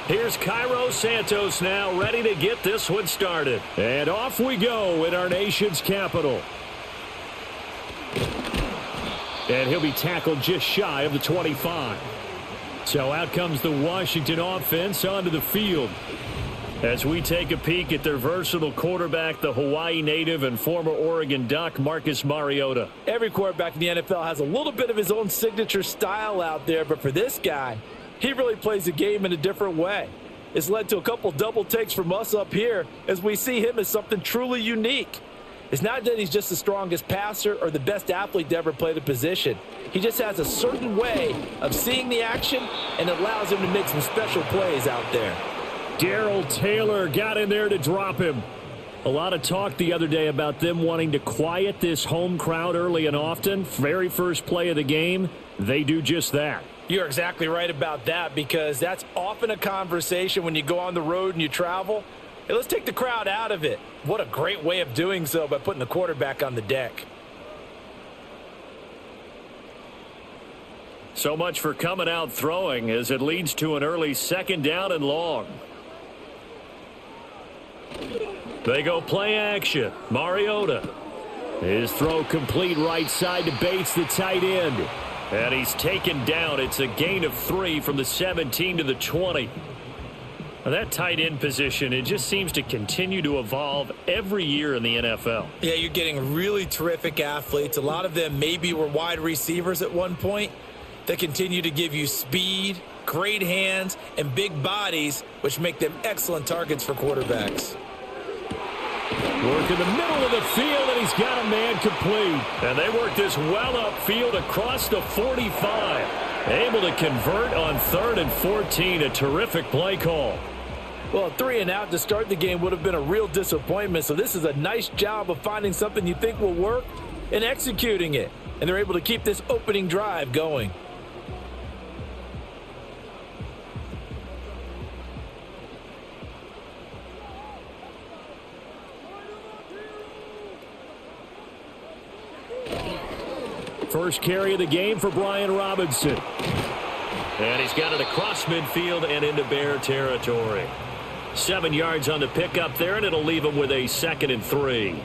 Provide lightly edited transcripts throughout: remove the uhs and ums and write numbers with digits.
Here's Cairo Santos now, ready to get this one started. And off we go in our nation's capital. And he'll be tackled just shy of the 25. So out comes the Washington offense onto the field. As we take a peek at their versatile quarterback, the Hawaii native and former Oregon Duck, Marcus Mariota. Every quarterback in the NFL has a little bit of his own signature style out there, but for this guy, he really plays the game in a different way. It's led to a couple double takes from us up here as we see him as something truly unique. It's not that he's just the strongest passer or the best athlete to ever play the position. He just has a certain way of seeing the action, and it allows him to make some special plays out there. Darrell Taylor got in there to drop him. A lot of talk the other day about them wanting to quiet this home crowd early and often. Very first play of the game, they do just that. You're exactly right about that, because that's often a conversation when you go on the road and you travel. Hey, let's take the crowd out of it. What a great way of doing so by putting the quarterback on the deck. So much for coming out throwing as it leads to an early second down and long. They go play action. Mariota. His throw complete right side to Bates, the tight end. And he's taken down. It's a gain of 3 from the 17 to the 20. Now that tight end position, it just seems to continue to evolve every year in the NFL. Yeah, you're getting really terrific athletes. A lot of them maybe were wide receivers at one point. They continue to give you speed, great hands, and big bodies, which make them excellent targets for quarterbacks. Work in the middle of the field, and he's got a man complete. And they work this well upfield across the 45. Able to convert on 3rd and 14. A terrific play call. Well, a 3 and out to start the game would have been a real disappointment. So this is a nice job of finding something you think will work and executing it. And they're able to keep this opening drive going. First carry of the game for Brian Robinson. And he's got it across midfield and into Bear territory. 7 yards on the pickup there, and it'll leave him with a 2nd and 3.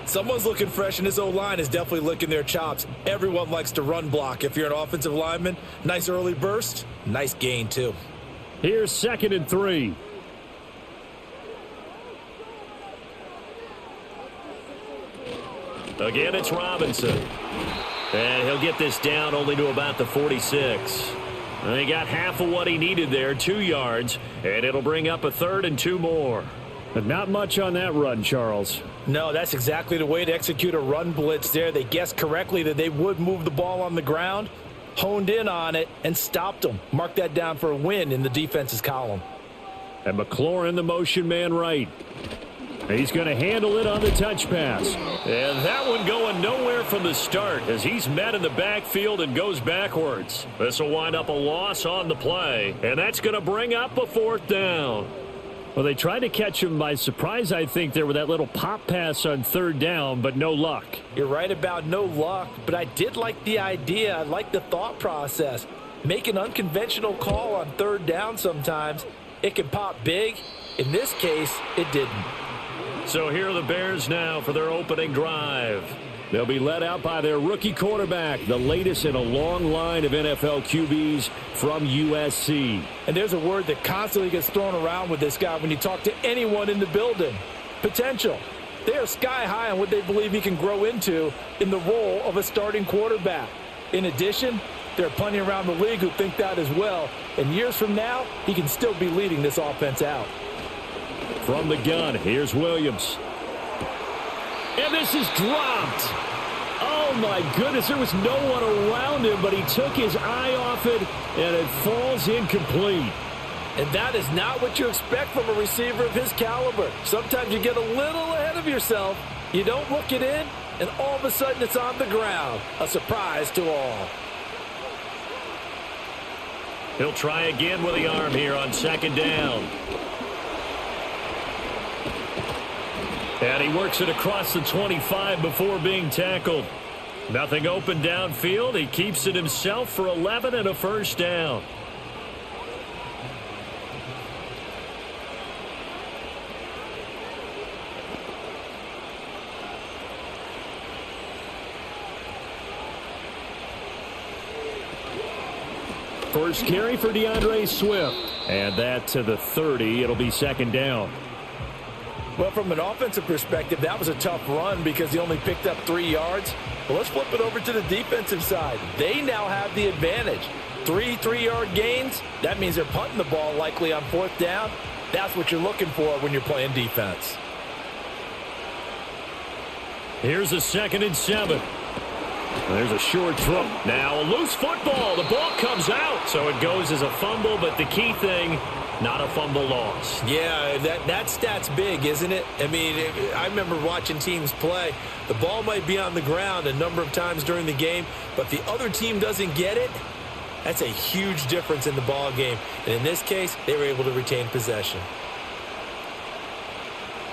Someone's looking fresh, and this O-line is definitely licking their chops. Everyone likes to run block. If you're an offensive lineman, nice early burst, nice gain too. Here's 2nd and 3. Again, it's Robinson. And he'll get this down only to about the 46. And he got half of what he needed there, 2 yards, and it'll bring up a 3rd and 2 more. But not much on that run, Charles. No, that's exactly the way to execute a run blitz there. They guessed correctly that they would move the ball on the ground, honed in on it, and stopped them. Mark that down for a win in the defense's column. And McLaurin, the motion man right. He's going to handle it on the touch pass. And that one going nowhere from the start as he's met in the backfield and goes backwards. This will wind up a loss on the play, and that's going to bring up a 4th down. Well, they tried to catch him by surprise, I think, there with that little pop pass on 3rd down, but no luck. You're right about no luck, but I did like the idea. I like the thought process. Make an unconventional call on 3rd down sometimes. It can pop big. In this case, it didn't. So here are the Bears now for their opening drive. They'll be led out by their rookie quarterback, the latest in a long line of NFL QBs from USC. And there's a word that constantly gets thrown around with this guy when you talk to anyone in the building. Potential. They are sky high on what they believe he can grow into in the role of a starting quarterback. In addition, there are plenty around the league who think that as well. And years from now, he can still be leading this offense out. From the gun, here's Williams. And this is dropped. Oh, my goodness, there was no one around him, but he took his eye off it, and it falls incomplete. And that is not what you expect from a receiver of his caliber. Sometimes you get a little ahead of yourself, you don't look it in, and all of a sudden it's on the ground. A surprise to all. He'll try again with the arm here on 2nd down. And he works it across the 25 before being tackled. Nothing open downfield. He keeps it himself for 11 and a 1st down. first carry for DeAndre Swift. And that to the 30. It'll be second down. Well, from an offensive perspective, that was a tough run because he only picked up 3 yards. Well, let's flip it over to the defensive side. They now have the advantage. 3 3-yard gains. That means they're punting the ball likely on 4th down. That's what you're looking for when you're playing defense. Here's a 2nd and 7. There's a short throw. Now a loose football. The ball comes out, so it goes as a fumble, but the key thing, not a fumble loss. Yeah, that stat's big, isn't it? I mean, I remember watching teams play. The ball might be on the ground a number of times during the game, but the other team doesn't get it. That's a huge difference in the ball game. And in this case, they were able to retain possession.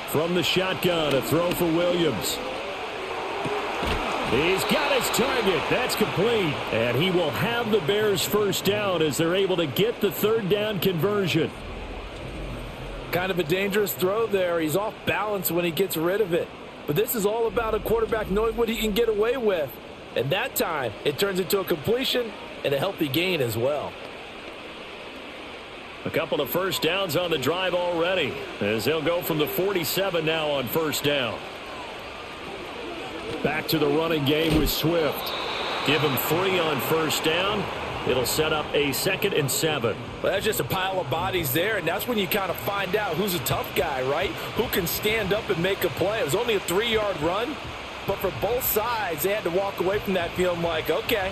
From the shotgun, a throw for Williams. He's got his target. That's complete. And he will have the Bears first down as they're able to get the 3rd down conversion. Kind of a dangerous throw there. He's off balance when he gets rid of it. But this is all about a quarterback knowing what he can get away with. And that time, it turns into a completion and a healthy gain as well. A couple of first downs on the drive already as they'll go from the 47 now on first down. Back to the running game with Swift. Give him 3 on first down. It'll set up a 2nd and 7. Well, that's just a pile of bodies there, and that's when you kind of find out who's a tough guy, right? Who can stand up and make a play. It was only a 3-yard run, but for both sides, they had to walk away from that feeling like, okay,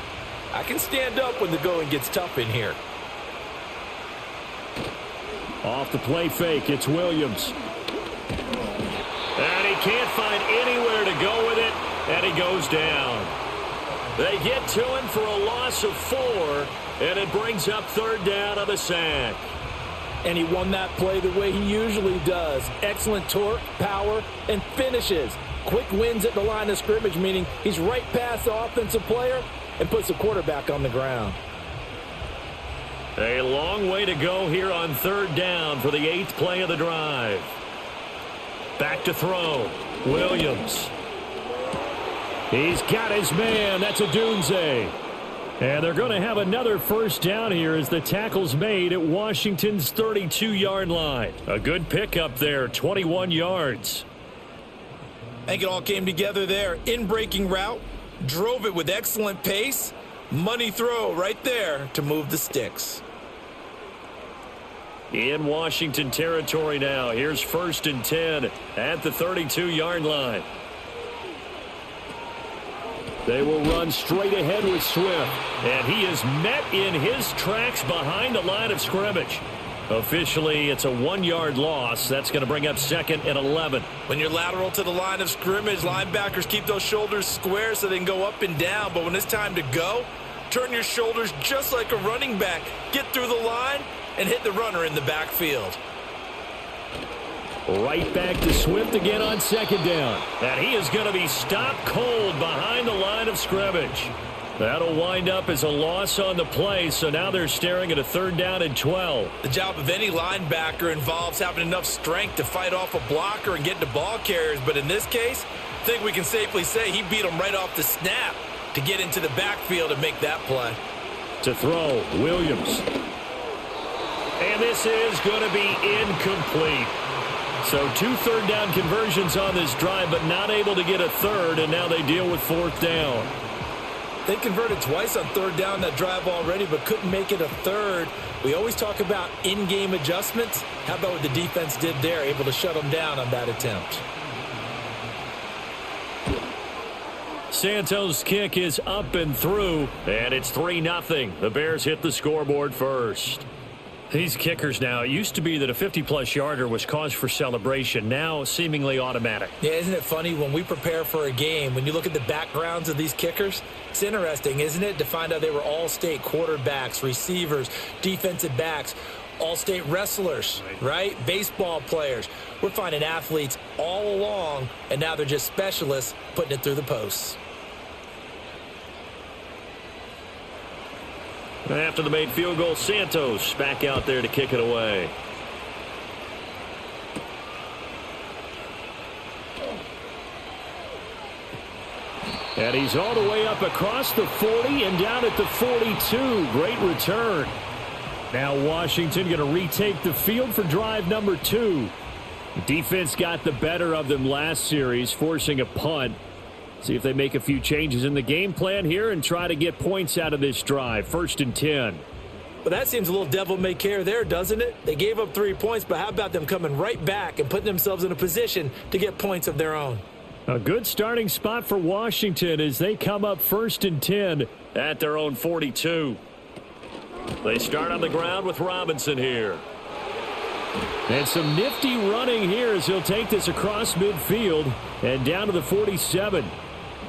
I can stand up when the going gets tough in here. Off the play fake, it's Williams. And he can't find anywhere to go with it, and he goes down. They get to him for a loss of 4, and it brings up 3rd down of a sack. And he won that play the way he usually does. Excellent torque, power, and finishes. Quick wins at the line of scrimmage, meaning he's right past the offensive player and puts the quarterback on the ground. A long way to go here on 3rd down for the 8th play of the drive. Back to throw. Williams. He's got his man. That's a Dunze. And they're going to have another first down here as the tackle's made at Washington's 32-yard line. A good pickup there, 21 yards. I think it all came together there. In-breaking route, drove it with excellent pace. Money throw right there to move the sticks. In Washington territory now. Here's 1st and 10 at the 32-yard line. They will run straight ahead with Swift. And he is met in his tracks behind the line of scrimmage. Officially, it's a 1-yard loss. That's going to bring up 2nd and 11. When you're lateral to the line of scrimmage, linebackers keep those shoulders square so they can go up and down. But when it's time to go, turn your shoulders just like a running back. Get through the line and hit the runner in the backfield. Right back to Swift again on 2nd down. And he is going to be stopped cold behind the line of scrimmage. That'll wind up as a loss on the play, so now they're staring at a 3rd down and 12. The job of any linebacker involves having enough strength to fight off a blocker and get to ball carriers, but in this case, I think we can safely say he beat him right off the snap to get into the backfield and make that play. To throw, Williams. And this is going to be incomplete. So 2 3rd down conversions on this drive, but not able to get a 3rd, and now they deal with 4th down. They converted twice on 3rd down that drive already, but couldn't make it a 3rd. We always talk about in-game adjustments. How about what the defense did there, able to shut them down on that attempt? Santos' kick is up and through, and it's 3-0. The Bears hit the scoreboard first. These kickers now, it used to be that a 50-plus yarder was cause for celebration, now seemingly automatic. Yeah, isn't it funny when we prepare for a game, when you look at the backgrounds of these kickers, it's interesting, isn't it, to find out they were all-state quarterbacks, receivers, defensive backs, all-state wrestlers, right? Baseball players. We're finding athletes all along, and now they're just specialists putting it through the posts. After the made field goal, Santos back out there to kick it away. And he's all the way up across the 40 and down at the 42. Great return. Now Washington going to retake the field for drive number 2. The defense got the better of them last series, forcing a punt. See if they make a few changes in the game plan here and try to get points out of this drive. 1st and 10. Well, that seems a little devil-may-care there, doesn't it? They gave up 3 points, but how about them coming right back and putting themselves in a position to get points of their own? A good starting spot for Washington as they come up 1st and 10 at their own 42. They start on the ground with Robinson here. And some nifty running here as he'll take this across midfield and down to the 47.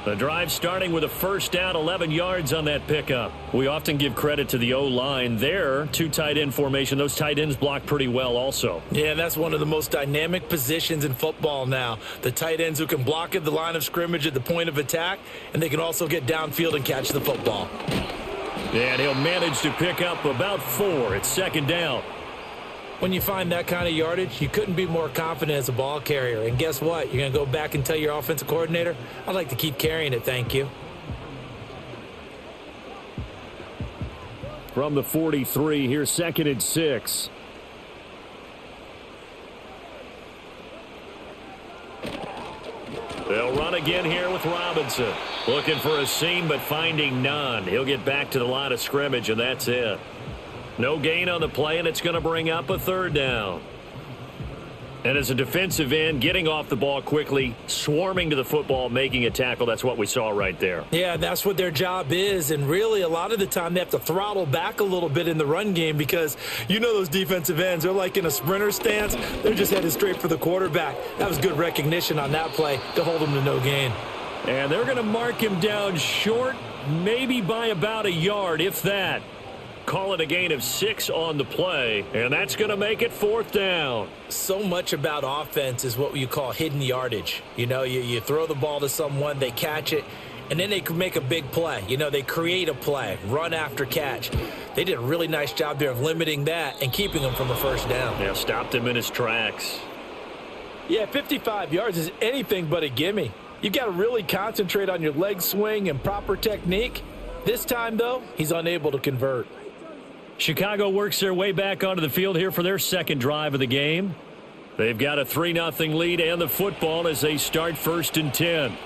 The drive starting with a 1st down, 11 yards on that pickup. We often give credit to the O-line there. 2 tight end formation. Those tight ends block pretty well also. Yeah, that's one of the most dynamic positions in football now. The tight ends who can block at the line of scrimmage at the point of attack, and they can also get downfield and catch the football. And he'll manage to pick up about 4. It's 2nd down. When you find that kind of yardage, you couldn't be more confident as a ball carrier. And guess what? You're going to go back and tell your offensive coordinator, I'd like to keep carrying it, thank you. From the 43, here's 2nd and 6. They'll run again here with Robinson. Looking for a seam, but finding none. He'll get back to the line of scrimmage, and that's it. No gain on the play, and it's going to bring up a 3rd down. And as a defensive end, getting off the ball quickly, swarming to the football, making a tackle, that's what we saw right there. Yeah, that's what their job is, and really a lot of the time they have to throttle back a little bit in the run game because you know those defensive ends, they're like in a sprinter stance. They're just headed straight for the quarterback. That was good recognition on that play to hold him to no gain. And they're going to mark him down short, maybe by about a yard, if that. Call it a gain of 6 on the play, and that's going to make it 4th down. So much about offense is what you call hidden yardage. You know, you throw the ball to someone, they catch it, and then they can make a big play. You know, they create a play, run after catch. They did a really nice job there of limiting that and keeping him from a 1st down. Yeah, stopped him in his tracks. Yeah, 55 yards is anything but a gimme. You've got to really concentrate on your leg swing and proper technique. This time, though, he's unable to convert. Chicago works their way back onto the field here for their 2nd drive of the game. They've got a 3-0 lead and the football as they start 1st and 10.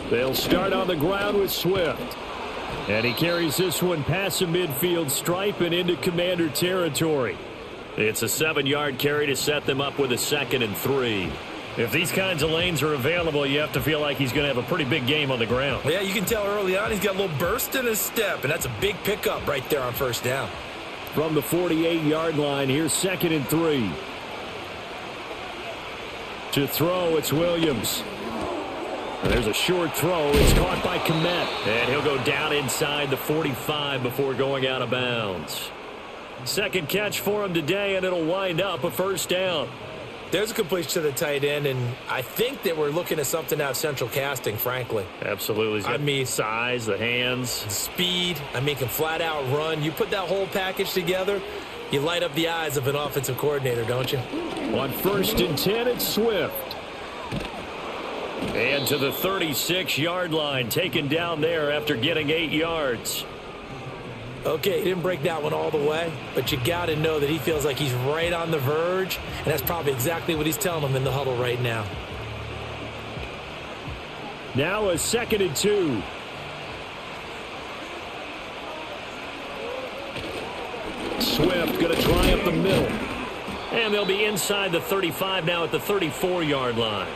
They'll start on the ground with Swift. And he carries this one past the midfield stripe and into Commander territory. It's a 7-yard carry to set them up with a 2nd and 3. If these kinds of lanes are available, you have to feel like he's going to have a pretty big game on the ground. Yeah, you can tell early on he's got a little burst in his step, and that's a big pickup right there on 1st down. From the 48-yard line, here's 2nd and 3. To throw, it's Williams. And there's a short throw. It's caught by Kmet. And he'll go down inside the 45 before going out of bounds. 2nd catch for him today, and it'll wind up a 1st down. There's a completion to the tight end, and I think that we're looking at something out of central casting, frankly. Absolutely. I mean, size, the hands. Speed. I mean, can flat out run. You put that whole package together, you light up the eyes of an offensive coordinator, don't you? On 1st and 10, it's Swift. And to the 36-yard line, taken down there after getting 8 yards. Okay, he didn't break that one all the way, but you got to know that he feels like he's right on the verge, and that's probably exactly what he's telling them in the huddle right now. Now a 2nd and 2. Swift going to try up the middle. And they'll be inside the 35 now at the 34-yard line.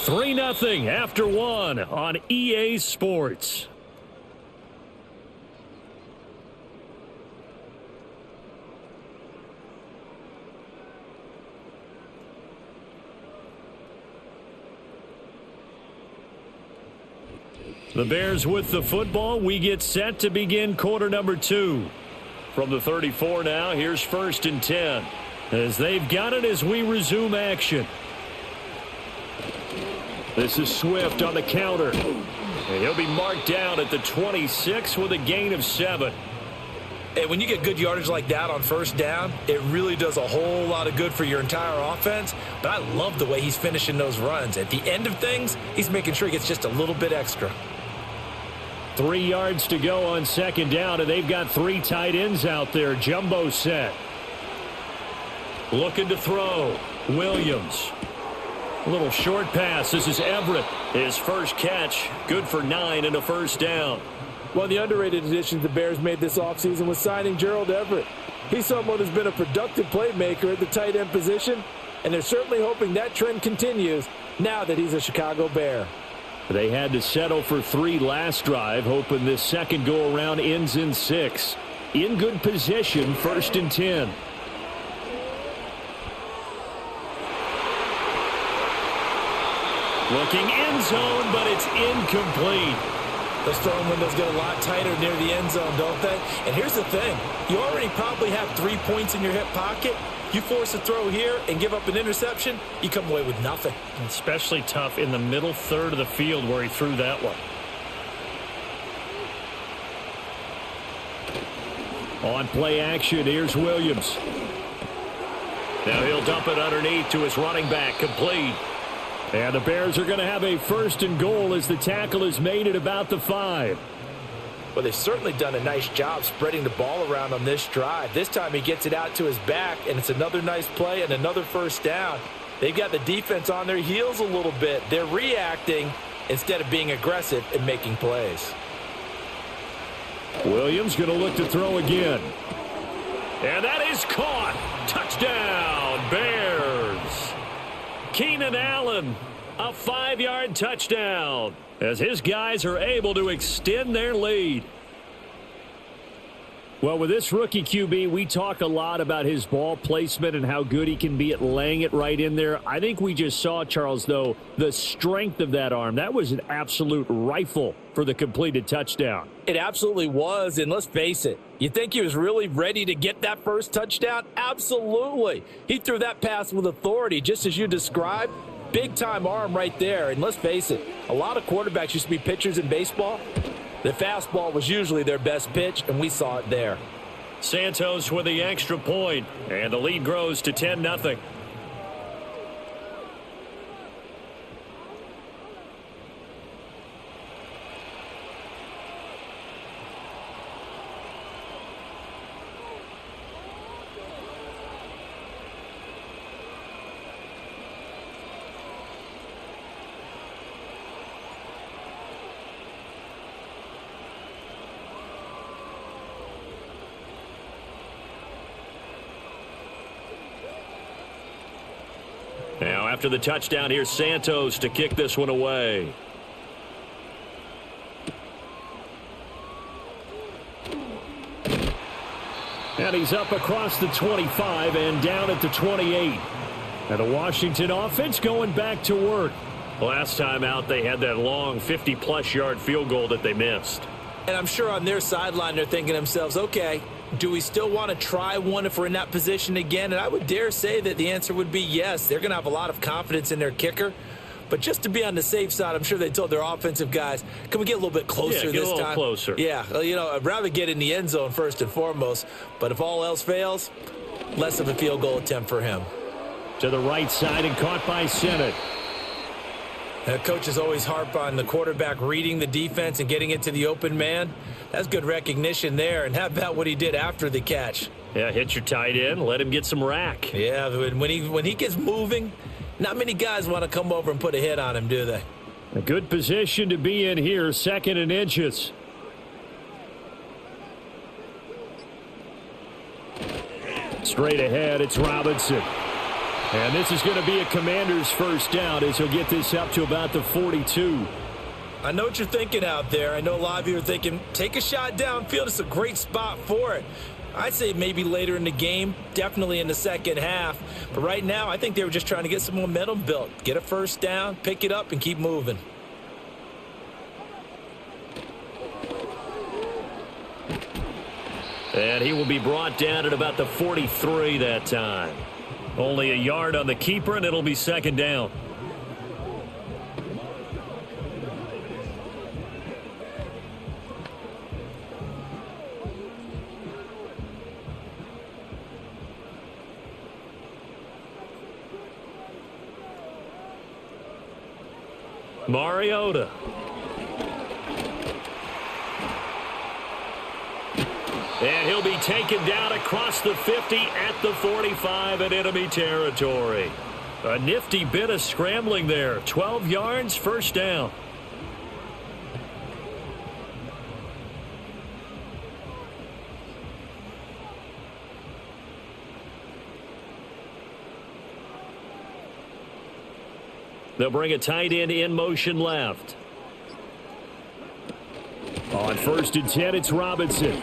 3-0 after 1 on EA Sports. The Bears with the football. We get set to begin quarter number 2. From the 34 now, here's 1st and 10. as they've got it as we resume action. This is Swift on the counter. And he'll be marked down at the 26 with a gain of 7. And when you get good yardage like that on first down, it really does a whole lot of good for your entire offense. But I love the way he's finishing those runs. At the end of things, he's making sure he gets just a little bit extra. 3 yards to go on second down, and they've got 3 tight ends out there. Jumbo set. Looking to throw. Williams. A little short pass. This is Everett. His first catch. Good for 9 and a first down. One of the underrated additions the Bears made this offseason was signing Gerald Everett. He's someone who's been a productive playmaker at the tight end position, and they're certainly hoping that trend continues now that he's a Chicago Bear. They had to settle for 3 last drive, hoping this second go-around ends in 6. In good position, 1st and 10. Looking end zone, but it's incomplete. Those throwing windows get a lot tighter near the end zone, don't they? And here's the thing. You already probably have 3 points in your hip pocket. You force a throw here and give up an interception, you come away with nothing. Especially tough in the middle third of the field where he threw that one. On play action, here's Williams. Now he'll dump it underneath to his running back, complete. And the Bears are going to have a 1st and goal as the tackle is made at about the 5. Well, they've certainly done a nice job spreading the ball around on this drive. This time he gets it out to his back, and it's another nice play and another first down. They've got the defense on their heels a little bit. They're reacting instead of being aggressive and making plays. Williams going to look to throw again. And that is caught. Touchdown, Bears. Keenan Allen, a 5-yard touchdown, as his guys are able to extend their lead. Well, with this rookie QB, we talk a lot about his ball placement and how good he can be at laying it right in there. I think we just saw, Charles, though, the strength of that arm. That was an absolute rifle for the completed touchdown. It absolutely was, and let's face it. You think he was really ready to get that first touchdown? Absolutely. He threw that pass with authority, just as you described. Big-time arm right there, and let's face it, a lot of quarterbacks used to be pitchers in baseball. The fastball was usually their best pitch, and we saw it there. Santos with the extra point, and the lead grows to 10-0. Now, after the touchdown, here's Santos to kick this one away. And he's up across the 25 and down at the 28. And the Washington offense going back to work. Last time out, they had that long 50-plus yard field goal that they missed. And I'm sure on their sideline they're thinking to themselves, okay, do we still want to try one if we're in that position again? And I would dare say that the answer would be yes. They're going to have a lot of confidence in their kicker. But just to be on the safe side, I'm sure they told their offensive guys, can we get a little bit closer this time? Yeah, get a little closer. Yeah, well, you know, I'd rather get in the end zone first and foremost. But if all else fails, less of a field goal attempt for him. To the right side and caught by Sennett. Coaches always harp on the quarterback reading the defense and getting it to the open man. That's good recognition there. And how about what he did after the catch? Yeah, hit your tight end, let him get some rack. Yeah, when he gets moving, not many guys want to come over and put a hit on him, do they? A good position to be in here, 2nd and inches. Straight ahead, it's Robinson. And this is going to be a Commander's first down as he'll get this up to about the 42. I know what you're thinking out there. I know a lot of you are thinking, take a shot downfield. It's a great spot for it. I'd say maybe later in the game, definitely in the second half. But right now, I think they were just trying to get some momentum built. Get a first down, pick it up, and keep moving. And he will be brought down at about the 43 that time. Only a yard on the keeper, and it'll be second down. Mariota. And he'll be taken down across the 50 at the 45 in enemy territory. A nifty bit of scrambling there. 12 yards, first down. They'll bring a tight end in motion left. On 1st and 10, it's Robinson.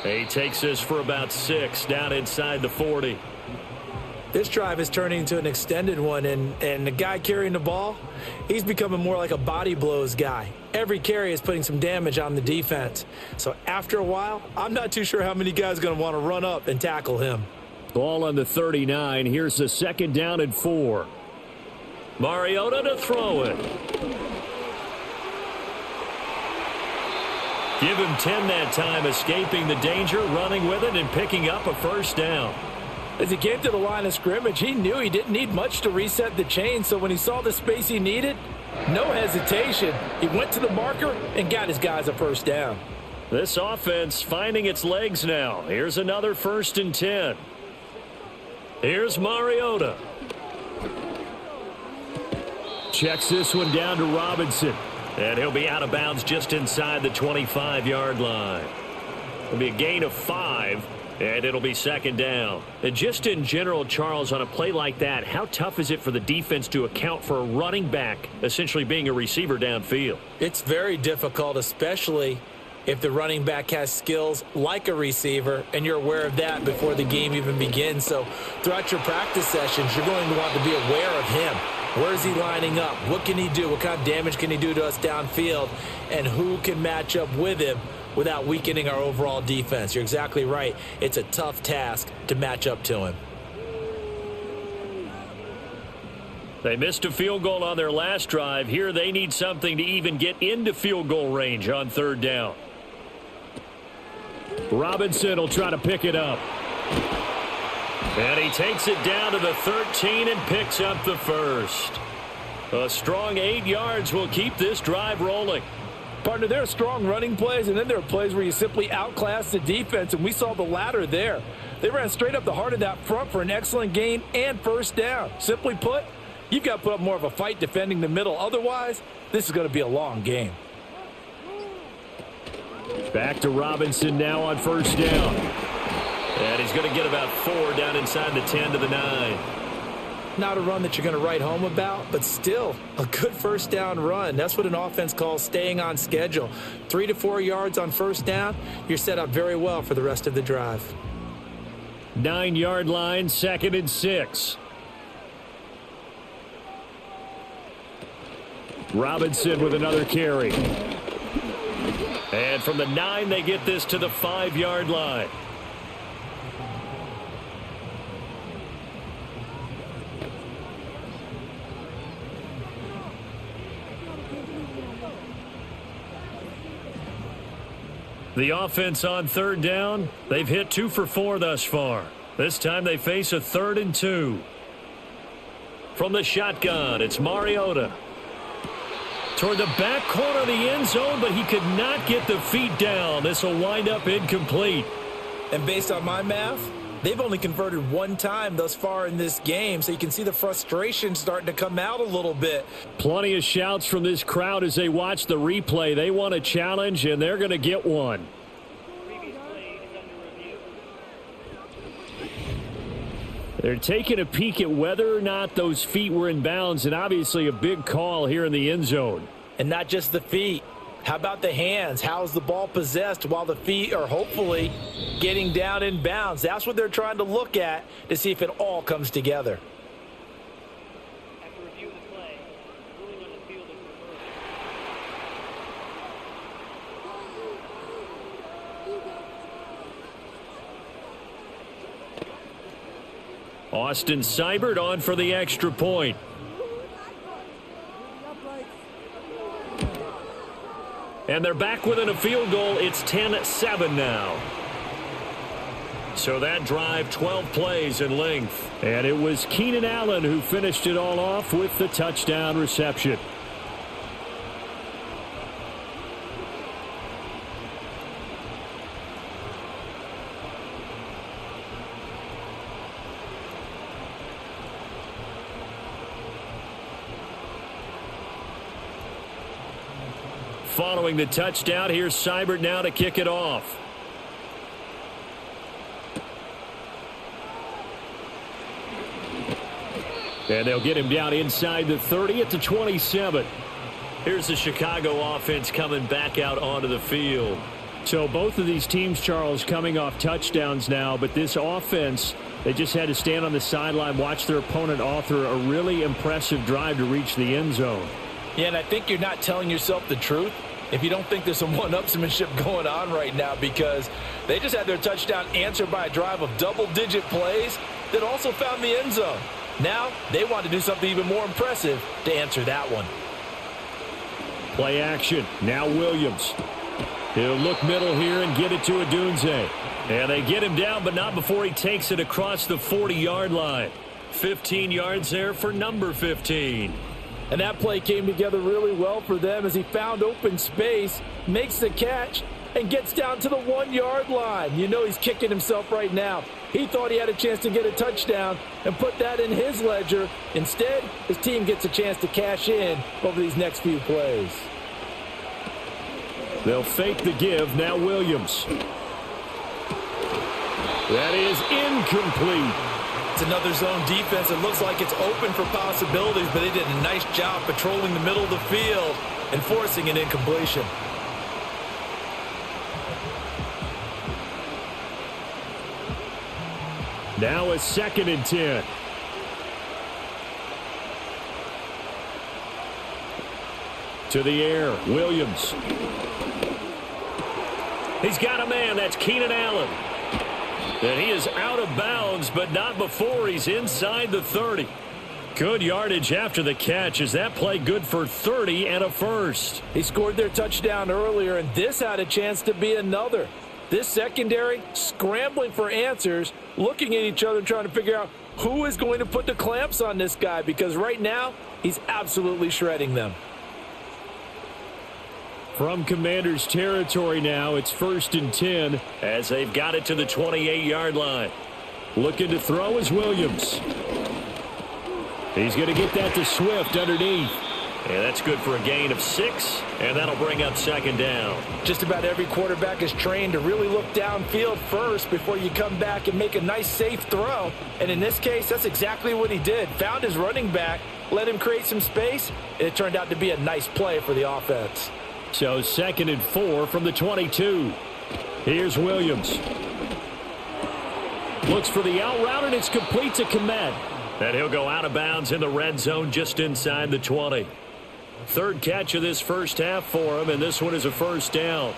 He takes this for about 6 down inside the 40. This drive is turning into an extended one, and the guy carrying the ball, he's becoming more like a body blows guy. Every carry is putting some damage on the defense. So after a while, I'm not too sure how many guys are going to want to run up and tackle him. Ball on the 39. Here's the 2nd down and 4. Mariota to throw it. Give him 10 that time, escaping the danger, running with it, and picking up a first down. As he came to the line of scrimmage, he knew he didn't need much to reset the chain, so when he saw the space he needed, no hesitation. He went to the marker and got his guys a first down. This offense finding its legs now. Here's another 1st and 10. Here's Mariota. Checks this one down to Robinson. And he'll be out of bounds just inside the 25-yard line. It'll be a gain of 5, and it'll be second down. And just in general, Charles, on a play like that, how tough is it for the defense to account for a running back essentially being a receiver downfield? It's very difficult, especially if the running back has skills like a receiver, and you're aware of that before the game even begins. So throughout your practice sessions, you're going to want to be aware of him. Where is he lining up? What can he do? What kind of damage can he do to us downfield? And who can match up with him without weakening our overall defense? You're exactly right. It's a tough task to match up to him. They missed a field goal on their last drive. Here they need something to even get into field goal range on 3rd down. Robinson will try to pick it up. And he takes it down to the 13 and picks up the first. A strong 8 yards will keep this drive rolling. Partner, there are strong running plays, and then there are plays where you simply outclass the defense, and we saw the latter there. They ran straight up the heart of that front for an excellent gain and first down. Simply put, you've got to put up more of a fight defending the middle. Otherwise, this is going to be a long game. Back to Robinson now on 1st down. And he's going to get about 4 down inside the 10 to the 9. Not a run that you're going to write home about, but still a good first down run. That's what an offense calls staying on schedule. 3 to 4 yards on first down, you're set up very well for the rest of the drive. 9-yard line, 2nd and 6. Robinson with another carry. And from the 9, they get this to the 5-yard line. The offense on 3rd down, they've hit 2 for 4 thus far. This time they face a 3rd and 2. From the shotgun, it's Mariota. Toward the back corner of the end zone, but he could not get the feet down. This will wind up incomplete. And based on my math, they've only converted 1 time thus far in this game, so you can see the frustration starting to come out a little bit. Plenty of shouts from this crowd as they watch the replay. They want a challenge, and they're going to get one. They're taking a peek at whether or not those feet were in bounds, and obviously a big call here in the end zone. And not just the feet. How about the hands? How's the ball possessed while the feet are hopefully getting down in bounds? That's what they're trying to look at to see if it all comes together. Austin Seibert on for the extra point. And they're back within a field goal. It's 10-7 now. So that drive, 12 plays in length. And it was Keenan Allen who finished it all off with the touchdown reception. Following the touchdown, here's Seibert now to kick it off. And they'll get him down inside the 30 at the 27. Here's the Chicago offense coming back out onto the field. So both of these teams, Charles, coming off touchdowns now, but this offense, they just had to stand on the sideline, watch their opponent author a really impressive drive to reach the end zone. Yeah, and I think you're not telling yourself the truth if you don't think there's some one-upsmanship going on right now, because they just had their touchdown answered by a drive of double-digit plays that also found the end zone. Now they want to do something even more impressive to answer that one. Play action. Now Williams. He'll look middle here and get it to Odunze. And they get him down, but not before he takes it across the 40-yard line. 15 yards there for number 15. And that play came together really well for them as he found open space, makes the catch, and gets down to the 1-yard line. You know he's kicking himself right now. He thought he had a chance to get a touchdown and put that in his ledger. Instead, his team gets a chance to cash in over these next few plays. They'll fake the give. Now Williams. That is incomplete. It's another zone defense. It looks like it's open for possibilities, but they did a nice job patrolling the middle of the field and forcing an incompletion. Now a 2nd and 10. To the air, Williams. He's got a man. That's Keenan Allen. And he is out of bounds, but not before he's inside the 30. Good yardage after the catch. Is that play good for 30 and a first? He scored their touchdown earlier, and this had a chance to be another. This secondary scrambling for answers, looking at each other, trying to figure out who is going to put the clamps on this guy, because right now he's absolutely shredding them. From Commanders territory now, it's 1st and 10 as they've got it to the 28-yard line. Looking to throw is Williams. He's going to get that to Swift underneath. And that's good for a gain of 6, and that'll bring up 2nd down. Just about every quarterback is trained to really look downfield first before you come back and make a nice, safe throw. And in this case, that's exactly what he did. Found his running back, let him create some space, and it turned out to be a nice play for the offense. So 2nd and 4 from the 22. Here's Williams. Looks for the out route, and it's complete to Komet. And he'll go out of bounds in the red zone just inside the 20. 3rd catch of this first half for him, and this one is a 1st down.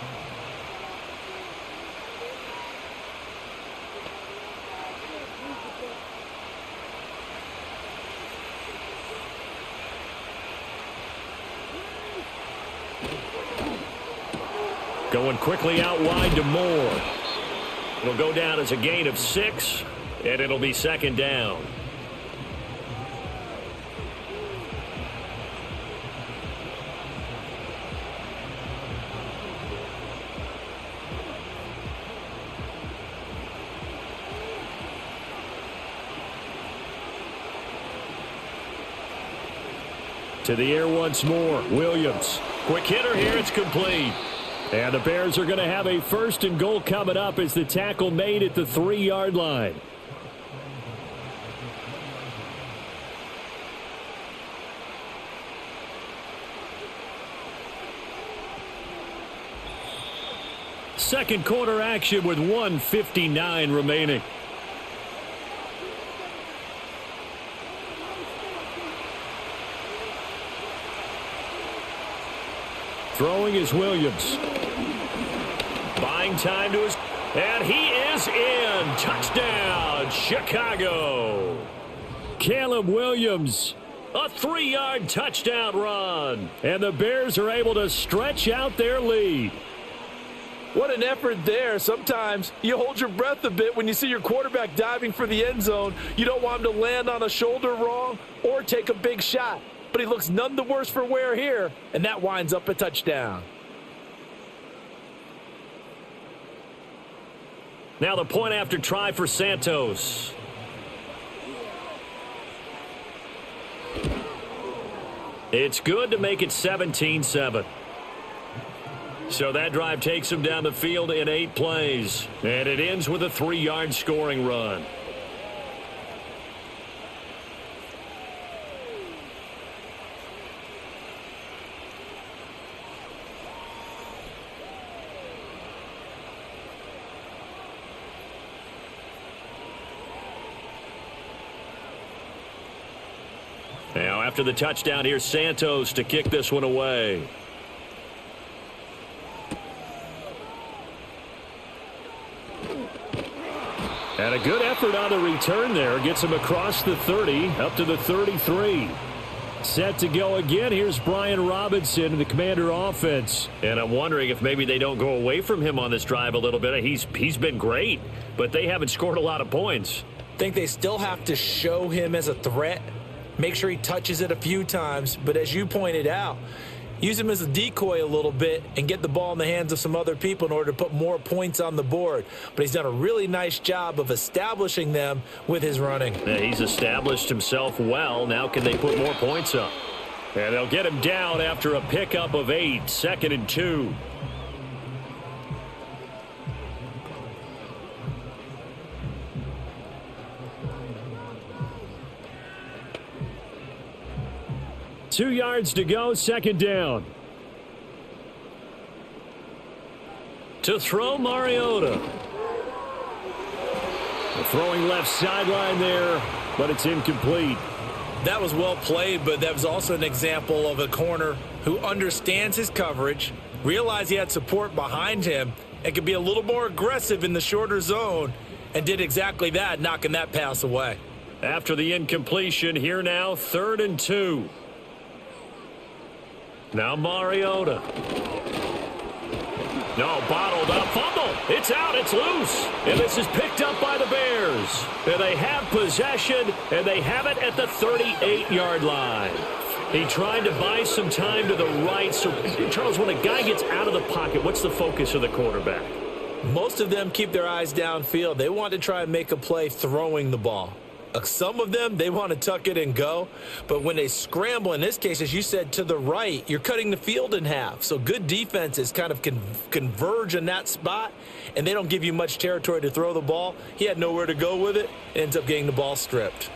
Going quickly out wide to Moore. It'll go down as a gain of 6, and it'll be 2nd down. To the air once more. Williams. Quick hitter here. It's complete. And the Bears are going to have a 1st and goal coming up as the tackle made at the 3-yard line. Second quarter action with 1:59 remaining. Throwing is Williams. Buying time to his... And he is in. Touchdown, Chicago. Caleb Williams, a 3-yard touchdown run. And the Bears are able to stretch out their lead. What an effort there. Sometimes you hold your breath a bit when you see your quarterback diving for the end zone. You don't want him to land on a shoulder wrong or take a big shot. But he looks none the worse for wear here, and that winds up a touchdown. Now the point after try for Santos. It's good to make it 17-7. So that drive takes him down the field in 8 plays. And it ends with a 3-yard scoring run. Now, after the touchdown, here's Santos to kick this one away. And a good effort on the return there. Gets him across the 30, up to the 33. Set to go again. Here's Brian Robinson, the Commander offense. And I'm wondering if maybe they don't go away from him on this drive a little bit. He's been great, but they haven't scored a lot of points. I think they still have to show him as a threat. Make sure he touches it a few times. But as you pointed out, use him as a decoy a little bit and get the ball in the hands of some other people in order to put more points on the board. But he's done a really nice job of establishing them with his running. Yeah, he's established himself well. Now can they put more points up? And they'll get him down after a pickup of 8, 2nd and 2. Two yards to go, 2nd down. To throw, Mariota. Throwing left sideline there, but it's incomplete. That was well played, but that was also an example of a corner who understands his coverage, realized he had support behind him, and could be a little more aggressive in the shorter zone, and did exactly that, knocking that pass away. After the incompletion, here now, 3rd and 2. Now Mariota. No, bottled up. Fumble. It's out. It's loose. And this is picked up by the Bears. And they have possession, and they have it at the 38-yard line. He tried to buy some time to the right. So, Charles, when a guy gets out of the pocket, what's the focus of the quarterback? Most of them keep their eyes downfield. They want to try and make a play throwing the ball. Some of them, they want to tuck it and go. But when they scramble, in this case, as you said, to the right, you're cutting the field in half. So good defenses kind of converge in that spot, and they don't give you much territory to throw the ball. He had nowhere to go with it. Ends up getting the ball stripped.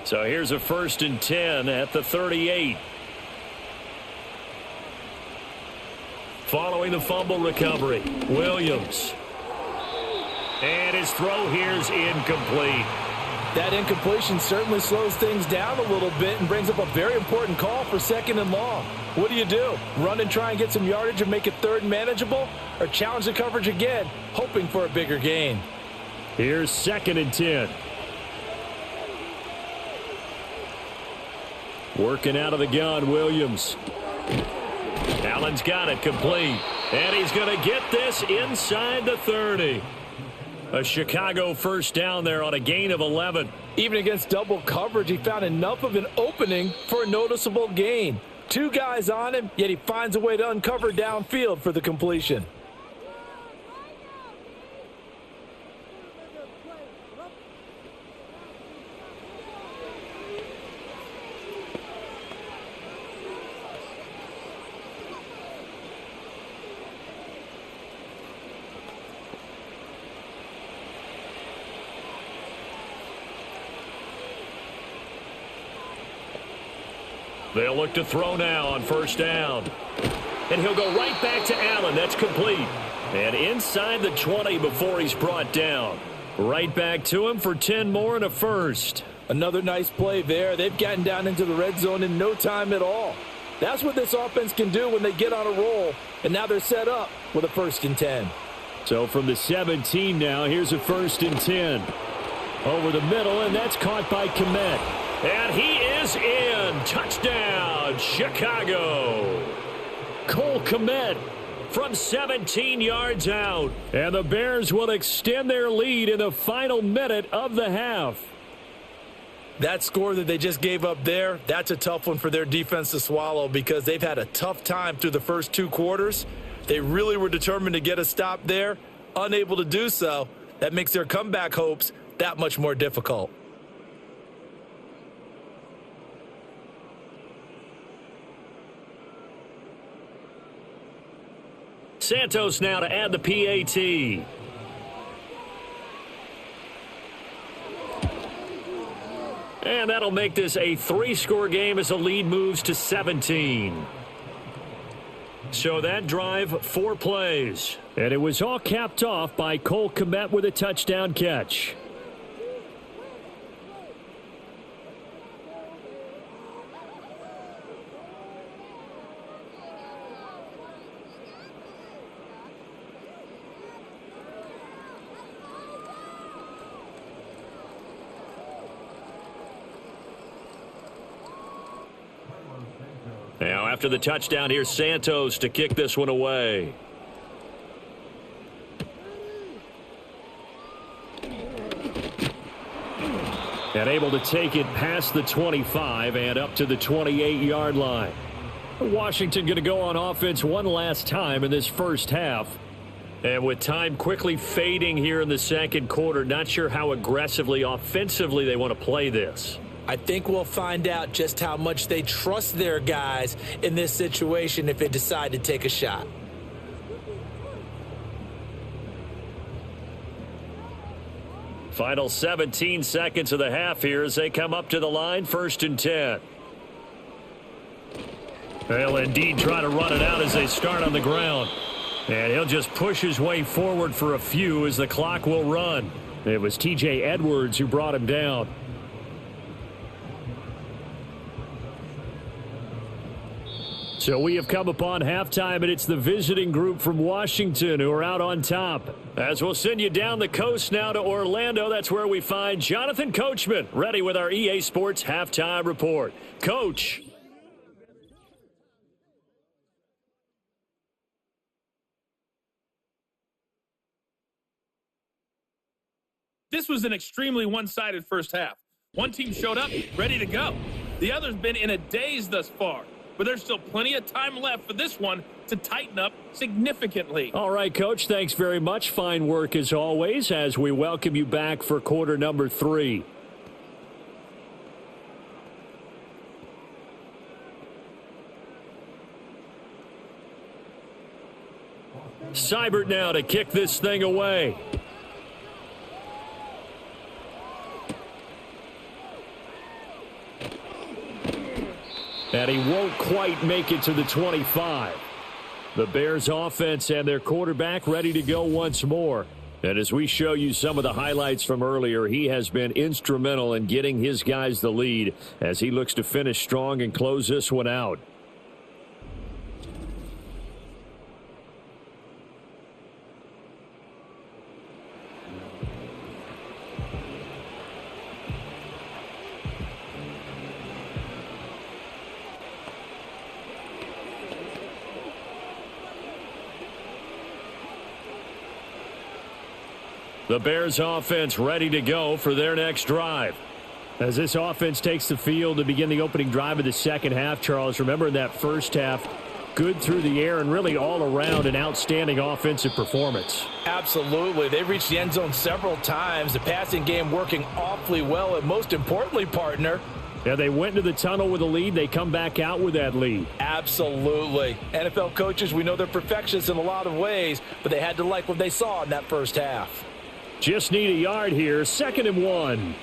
So here's a 1st and 10 at the 38. Following the fumble recovery, Williams. And his throw here's incomplete. That incompletion certainly slows things down a little bit and brings up a very important call for 2nd and long. What do? Run and try and get some yardage and make it 3rd and manageable? Or challenge the coverage again, hoping for a bigger gain? Here's 2nd and 10. Working out of the gun, Williams. Allen's got it complete. And he's going to get this inside the 30. A Chicago 1st down there on a gain of 11. Even against double coverage, he found enough of an opening for a noticeable gain. 2 guys on him, yet he finds a way to uncover downfield for the completion. They'll look to throw now on 1st down. And he'll go right back to Allen. That's complete. And inside the 20 before he's brought down. Right back to him for 10 more and a first. Another nice play there. They've gotten down into the red zone in no time at all. That's what this offense can do when they get on a roll. And now they're set up with a 1st and 10. So from the 17 now, here's a 1st and 10. Over the middle, and that's caught by Kmet. And he is in. Touchdown, Chicago. Cole Kmet from 17 yards out. And the Bears will extend their lead in the final minute of the half. That score that they just gave up there, that's a tough one for their defense to swallow because they've had a tough time through the first 2 quarters. They really were determined to get a stop there, unable to do so. That makes their comeback hopes that much more difficult. Santos now to add the PAT. And that'll make this a 3-score game as the lead moves to 17. So that drive, 4 plays. And it was all capped off by Cole Kmet with a touchdown catch. Now, after the touchdown, here's Santos to kick this one away. And able to take it past the 25 and up to the 28-yard line. Washington going to go on offense one last time in this first half. And with time quickly fading here in the second quarter, not sure how aggressively, offensively they want to play this. I think we'll find out just how much they trust their guys in this situation if they decide to take a shot. Final 17 seconds of the half here as they come up to the line, 1st and 10. They'll indeed try to run it out as they start on the ground. And he'll just push his way forward for a few as the clock will run. It was T.J. Edwards who brought him down. So we have come upon halftime, and it's the visiting group from Washington who are out on top. As we'll send you down the coast now to Orlando, that's where we find Jonathan Coachman ready with our EA Sports Halftime Report. Coach. This was an extremely one-sided first half. One team showed up, ready to go. The other's been in a daze thus far. But there's still plenty of time left for this one to tighten up significantly. All right, Coach, thanks very much. Fine work as always as we welcome you back for quarter number 3. Seibert now to kick this thing away. And he won't quite make it to the 25. The Bears offense and their quarterback ready to go once more. And as we show you some of the highlights from earlier, he has been instrumental in getting his guys the lead as he looks to finish strong and close this one out. The Bears offense ready to go for their next drive. As this offense takes the field to begin the opening drive of the second half, Charles, remember in that first half, good through the air and really all around an outstanding offensive performance. Absolutely. They reached the end zone several times. The passing game working awfully well. And most importantly, partner, yeah, they went into the tunnel with a lead. They come back out with that lead. Absolutely. NFL coaches, we know they're perfectionists in a lot of ways, but they had to like what they saw in that first half. Just need a yard here. 2nd and 1.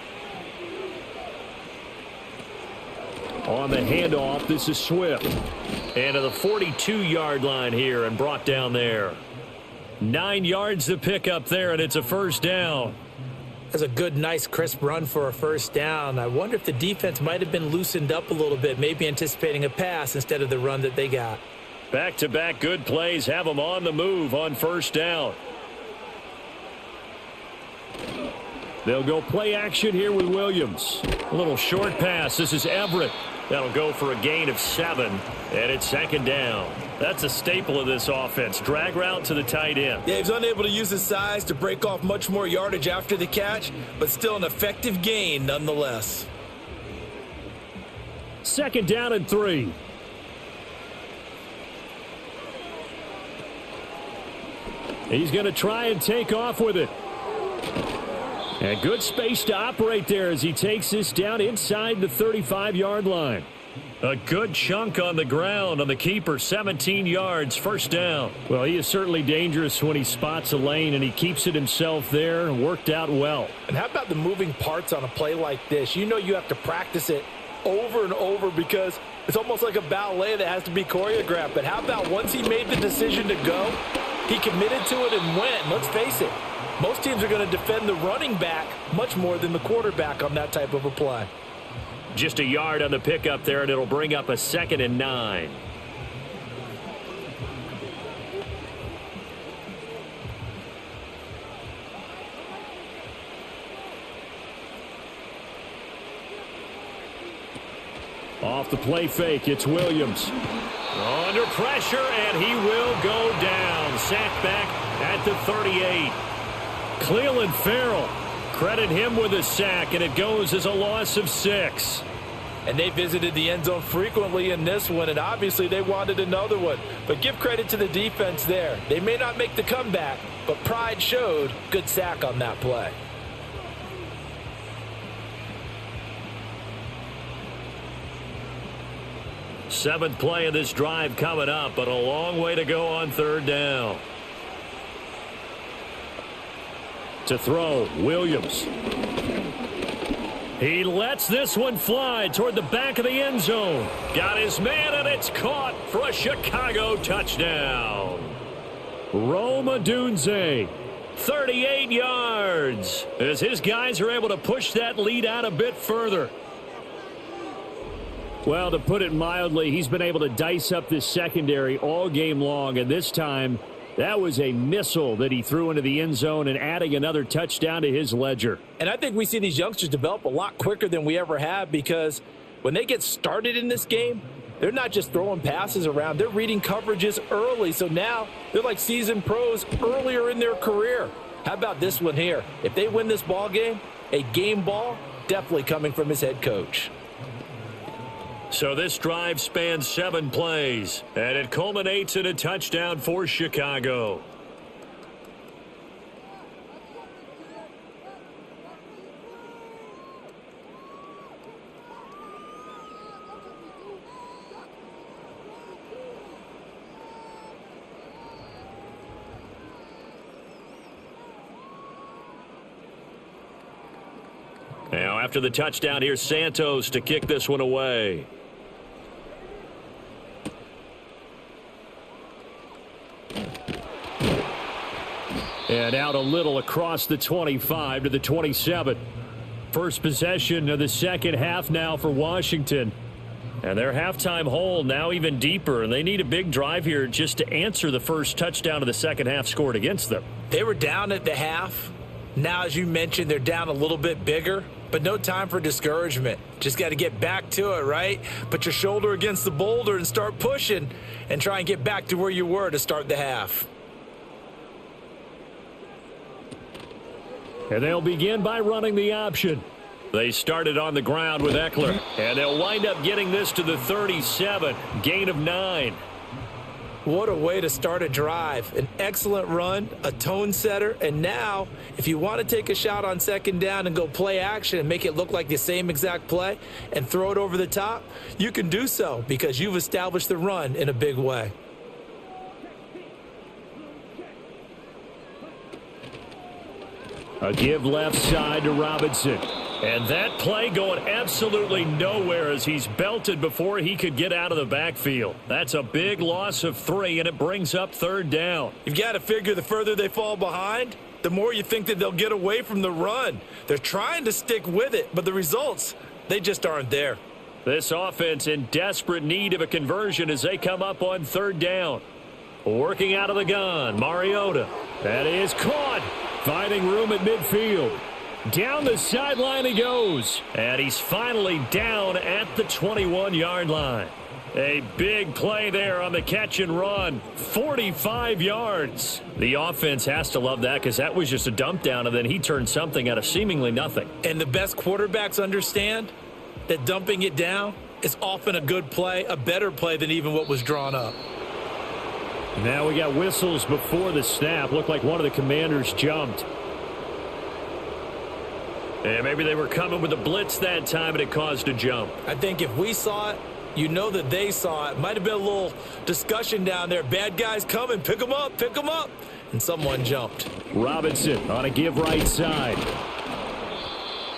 On the handoff, this is Swift. And to the 42-yard line here and brought down there. 9 yards to pick up there, and it's a first down. That's a good, nice, crisp run for a first down. I wonder if the defense might have been loosened up a little bit, maybe anticipating a pass instead of the run that they got. Back-to-back good plays have them on the move on first down. They'll go play action here with Williams. A little short pass. This is Everett. That'll go for a gain of 7, and it's second down. That's a staple of this offense. Drag route to the tight end. Yeah, he's unable to use his size to break off much more yardage after the catch, but still an effective gain nonetheless. Second down and 3. He's going to try and take off with it. And good space to operate there as he takes this down inside the 35-yard line. A good chunk on the ground on the keeper, 17 yards, first down. Well, he is certainly dangerous when he spots a lane, and he keeps it himself there and worked out well. And how about the moving parts on a play like this? You know you have to practice it over and over because it's almost like a ballet that has to be choreographed. But how about once he made the decision to go, he committed to it and went. Let's face it, most teams are going to defend the running back much more than the quarterback on that type of a play. Just a yard on the pickup there, and it'll bring up a 2nd and 9. Off the play fake, it's Williams. Under pressure, and he will go down. Sacked back at the 38. Cleveland Farrell, credit him with a sack, and it goes as a loss of 6. And they visited the end zone frequently in this one, and obviously they wanted another one. But give credit to the defense there. They may not make the comeback, but pride showed. Good sack on that play. Seventh play of this drive coming up, but a long way to go on third down. To throw, Williams. He lets this one fly toward the back of the end zone. Got his man, and it's caught for a Chicago touchdown. Rome Odunze, 38 yards, as his guys are able to push that lead out a bit further. Well, to put it mildly, he's been able to dice up this secondary all game long, and this time that was a missile that he threw into the end zone and adding another touchdown to his ledger. And I think we see these youngsters develop a lot quicker than we ever have because when they get started in this game, they're not just throwing passes around. They're reading coverages early. So now they're like seasoned pros earlier in their career. How about this one here? If they win this ball game, a game ball definitely coming from his head coach. So this drive spans 7 plays, and it culminates in a touchdown for Chicago. Now, after the touchdown, here's Santos to kick this one away. And out a little across the 25 to the 27. First possession of the second half now for Washington. And their halftime hole now even deeper, and they need a big drive here just to answer the first touchdown of the second half scored against them. They were down at the half. Now, as you mentioned, they're down a little bit bigger, but no time for discouragement. Just got to get back to it, right? Put your shoulder against the boulder and start pushing and try and get back to where you were to start the half. And they'll begin by running the option. They started on the ground with Eckler, and they'll wind up getting this to the 37, gain of 9. What a way to start a drive. An excellent run, a tone setter, and now if you want to take a shot on second down and go play action and make it look like the same exact play and throw it over the top, you can do so because you've established the run in a big way. A give left side to Robinson. And that play going absolutely nowhere as he's belted before he could get out of the backfield. That's a big loss of 3, and it brings up third down. You've got to figure the further they fall behind, the more you think that they'll get away from the run. They're trying to stick with it, but the results, they just aren't there. This offense in desperate need of a conversion as they come up on third down. Working out of the gun, Mariota. That is caught. Finding room at midfield. Down the sideline he goes. And he's finally down at the 21-yard line. A big play there on the catch and run. 45 yards. The offense has to love that because that was just a dump down, and then he turned something out of seemingly nothing. And the best quarterbacks understand that dumping it down is often a good play, a better play than even what was drawn up. Now we got whistles before the snap. Looked like one of the Commanders jumped. And maybe they were coming with a blitz that time and it caused a jump. I think if we saw it, you know that they saw it. Might have been a little discussion down there. Bad guys coming. Pick them up. Pick them up. And someone jumped. Robinson on a give right side.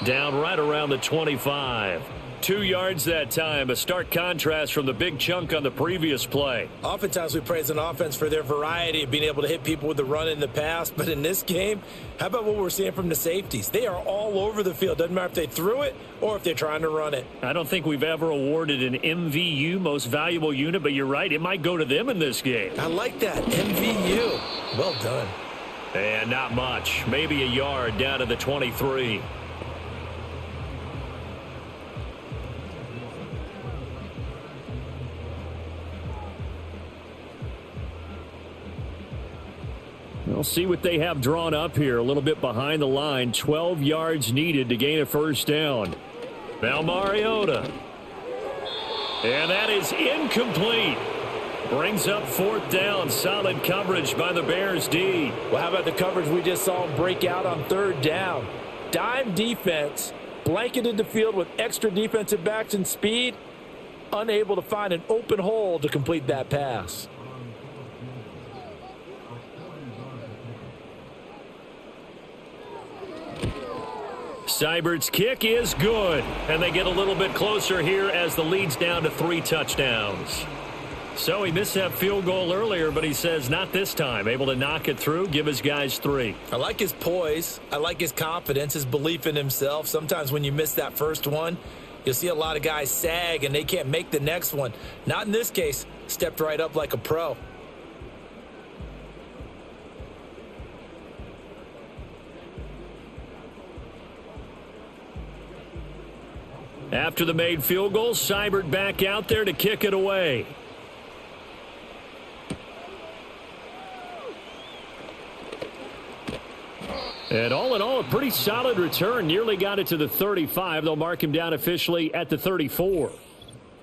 Down right around the 25. 2 yards that time. A stark contrast from the big chunk on the previous play. Oftentimes we praise an offense for their variety of being able to hit people with the run in the pass. But in this game, how about what we're seeing from the safeties? They are all over the field. Doesn't matter if they threw it or if they're trying to run it. I don't think we've ever awarded an MVU, most valuable unit, but you're right. It might go to them in this game. I like that. MVU. Well done. And not much. Maybe a yard down to the 23. We'll see what they have drawn up here. A little bit behind the line. 12 yards needed to gain a first down. Now Mariota. And that is incomplete. Brings up fourth down. Solid coverage by the Bears D. Well, how about the coverage we just saw him break out on third down? Dime defense. Blanketed the field with extra defensive backs and speed. Unable to find an open hole to complete that pass. Seibert's kick is good. And they get a little bit closer here as the lead's down to 3 touchdowns. So he missed that field goal earlier, but he says not this time. Able to knock it through, give his guys 3. I like his poise. I like his confidence, his belief in himself. Sometimes when you miss that first one, you'll see a lot of guys sag and they can't make the next one. Not in this case. Stepped right up like a pro. After the made field goal, Seibert back out there to kick it away. And all in all, a pretty solid return. Nearly got it to the 35. They'll mark him down officially at the 34.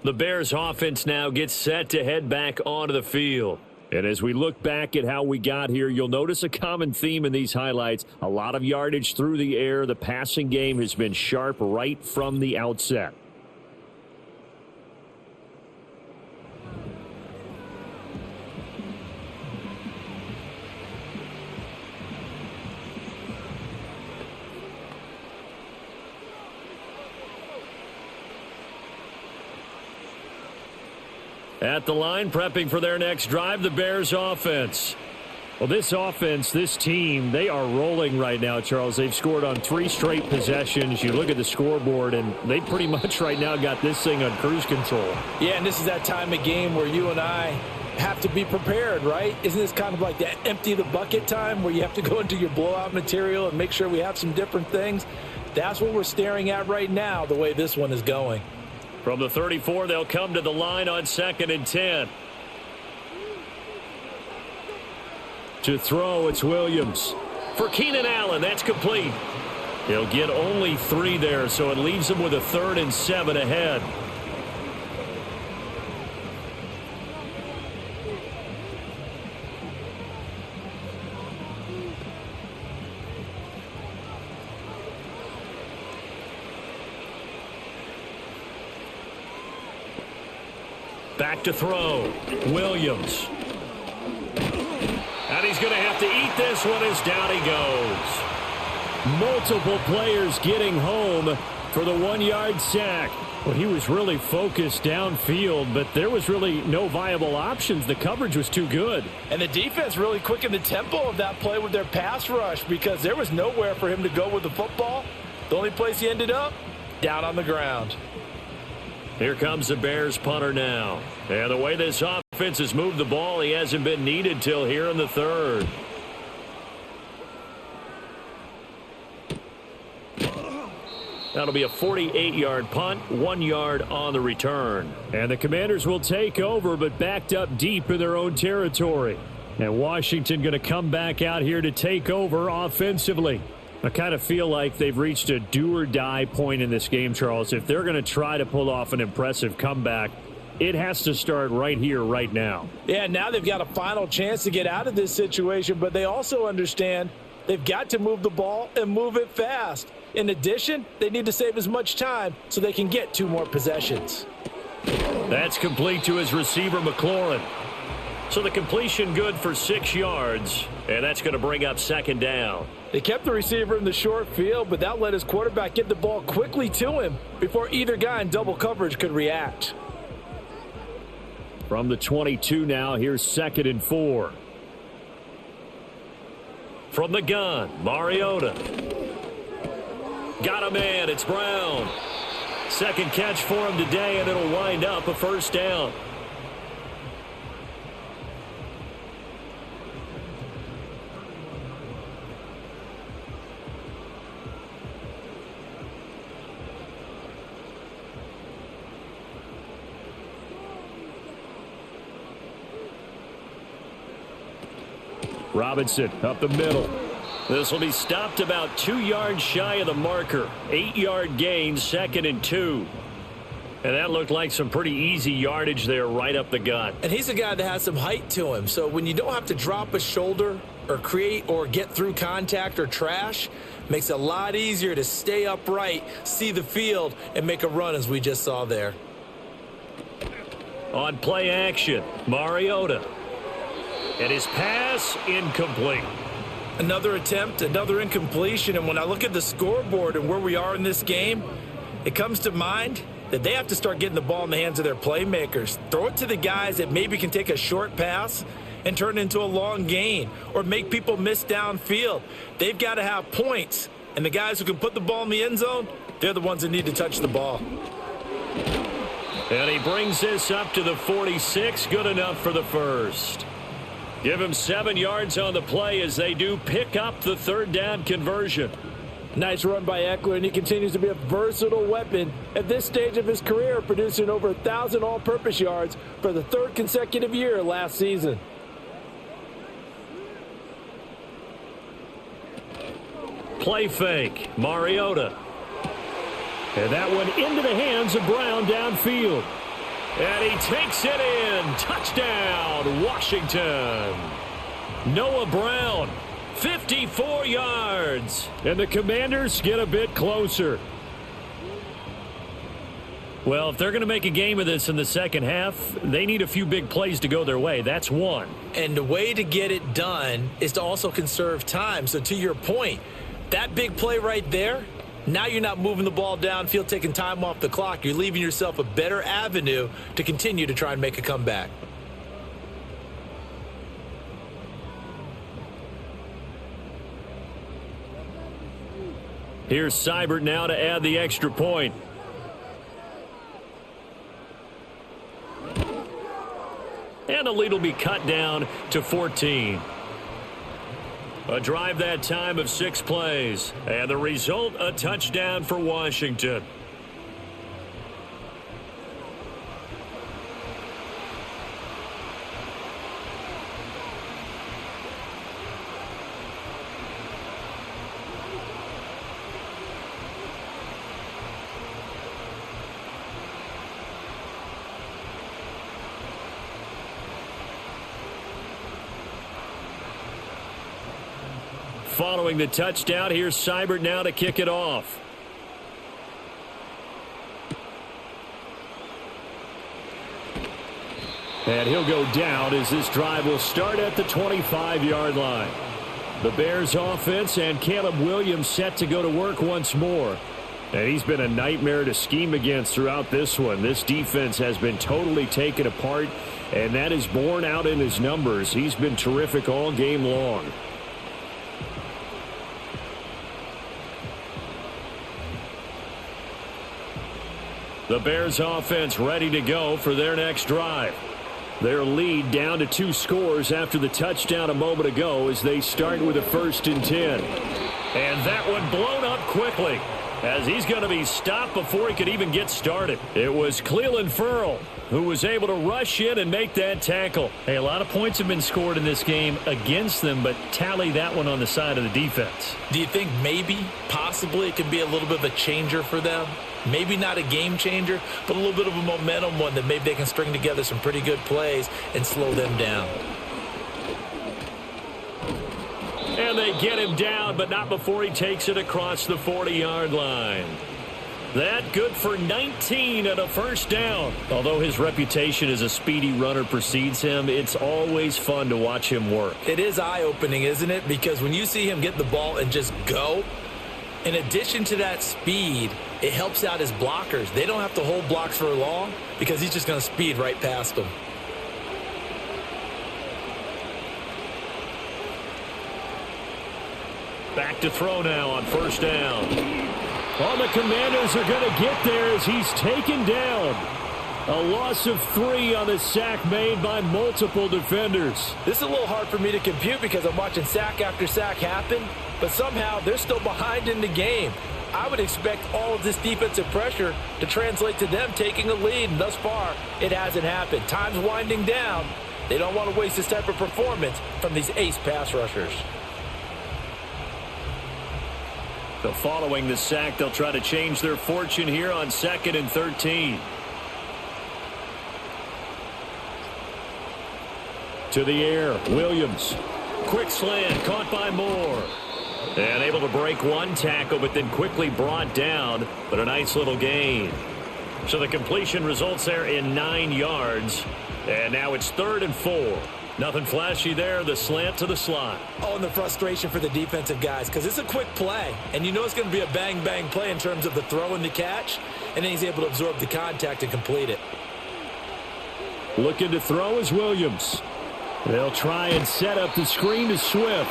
The Bears offense now gets set to head back onto the field. And as we look back at how we got here, you'll notice a common theme in these highlights. A lot of yardage through the air. The passing game has been sharp right from the outset. At the line, prepping for their next drive, the Bears offense. Well, this offense, this team, they are rolling right now, Charles. They've scored on 3 straight possessions. You look at the scoreboard, and they pretty much right now got this thing on cruise control. Yeah, and this is that time of game where you and I have to be prepared, right? Isn't this kind of like that empty the bucket time where you have to go into your blowout material and make sure we have some different things? That's what we're staring at right now, the way this one is going. From the 34, they'll come to the line on 2nd and 10. To throw, it's Williams. For Keenan Allen, that's complete. He'll get only 3 there, so it leaves him with a 3rd and 7 ahead. Back to throw. Williams. And he's going to have to eat this one as down he goes. Multiple players getting home. for the 1-yard sack. Well, he was really focused downfield, but there was really no viable options. The coverage was too good. And the defense really quickened the tempo of that play with their pass rush because there was nowhere for him to go with the football. The only place he ended up, down on the ground. Here comes the Bears punter now. And the way this offense has moved the ball, he hasn't been needed till here in the third. That'll be a 48-yard punt, 1 yard on the return. And the Commanders will take over, but backed up deep in their own territory. And Washington going to come back out here to take over offensively. I kind of feel like they've reached a do-or-die point in this game, Charles. If they're going to try to pull off an impressive comeback, it has to start right here, right now. Yeah, now they've got a final chance to get out of this situation, but they also understand they've got to move the ball and move it fast. In addition, they need to save as much time so they can get 2 more possessions. That's complete to his receiver, McLaurin. So the completion good for 6 yards, and that's going to bring up second down. They kept the receiver in the short field, but that let his quarterback get the ball quickly to him before either guy in double coverage could react. From the 22 now, here's 2nd and 4. From the gun, Mariota. Got a man, it's Brown. Second catch for him today, and it'll wind up a first down. Robinson up the middle. This will be stopped about 2 yards shy of the marker. 8-yard gain, 2nd and 2. And that looked like some pretty easy yardage there right up the gut. And he's a guy that has some height to him. So when you don't have to drop a shoulder or create or get through contact or trash, makes it a lot easier to stay upright, see the field, and make a run as we just saw there. On play action, Mariota. And his pass incomplete. Another attempt, another incompletion, and when I look at the scoreboard and where we are in this game, it comes to mind that they have to start getting the ball in the hands of their playmakers. Throw it to the guys that maybe can take a short pass and turn it into a long gain or make people miss downfield. They've got to have points, and the guys who can put the ball in the end zone, they're the ones that need to touch the ball. And he brings this up to the 46, good enough for the first. Give him 7 yards on the play as they do pick up the third down conversion. Nice run by Eckler, and he continues to be a versatile weapon at this stage of his career, producing over 1,000 all-purpose yards for the 3rd consecutive year last season. Play fake, Mariota. And that one into the hands of Brown downfield. And he takes it in. Touchdown, Washington. Noah Brown, 54 yards. And the Commanders get a bit closer. Well, if they're going to make a game of this in the second half, they need a few big plays to go their way. That's one. And the way to get it done is to also conserve time. So to your point, that big play right there, now you're not moving the ball downfield, taking time off the clock. You're leaving yourself a better avenue to continue to try and make a comeback. Here's Seibert now to add the extra point. And the lead will be cut down to 14. A drive that time of 6 plays. And the result, a touchdown for Washington. Following the touchdown, here's Seibert now to kick it off. And he'll go down as this drive will start at the 25-yard line. The Bears offense and Caleb Williams set to go to work once more. And he's been a nightmare to scheme against throughout this one. This defense has been totally taken apart, and that is borne out in his numbers. He's been terrific all game long. The Bears offense ready to go for their next drive. Their lead down to 2 scores after the touchdown a moment ago as they start with a 1st and 10. And that one blown up quickly as he's going to be stopped before he could even get started. It was Clelin Ferrell who was able to rush in and make that tackle. Hey, a lot of points have been scored in this game against them, but tally that one on the side of the defense. Do you think maybe, possibly, it could be a little bit of a changer for them? Maybe not a game changer, but a little bit of a momentum one that maybe they can string together some pretty good plays and slow them down. And they get him down, but not before he takes it across the 40-yard line. That good for 19 and a 1st down. Although his reputation as a speedy runner precedes him, it's always fun to watch him work. It is eye-opening, isn't it? Because when you see him get the ball and just go, in addition to that speed, it helps out his blockers. They don't have to hold blocks for long because he's just going to speed right past them. Back to throw now on 1st down. Well, the Commanders are going to get there as he's taken down. A loss of 3 on the sack made by multiple defenders. This is a little hard for me to compute because I'm watching sack after sack happen, but somehow they're still behind in the game. I would expect all of this defensive pressure to translate to them taking a lead, and thus far, it hasn't happened. Time's winding down. They don't want to waste this type of performance from these ace pass rushers. So following the sack, they'll try to change their fortune here on 2nd and 13. To the air, Williams. Quick slant, caught by Moore. And able to break one tackle, but then quickly brought down, but a nice little gain. So the completion results there in 9 yards. And now it's 3rd and 4. Nothing flashy there, the slant to the slot. Oh, and the frustration for the defensive guys, because it's a quick play, and you know it's going to be a bang-bang play in terms of the throw and the catch, and then he's able to absorb the contact and complete it. Looking to throw is Williams. They'll try and set up the screen to Swift.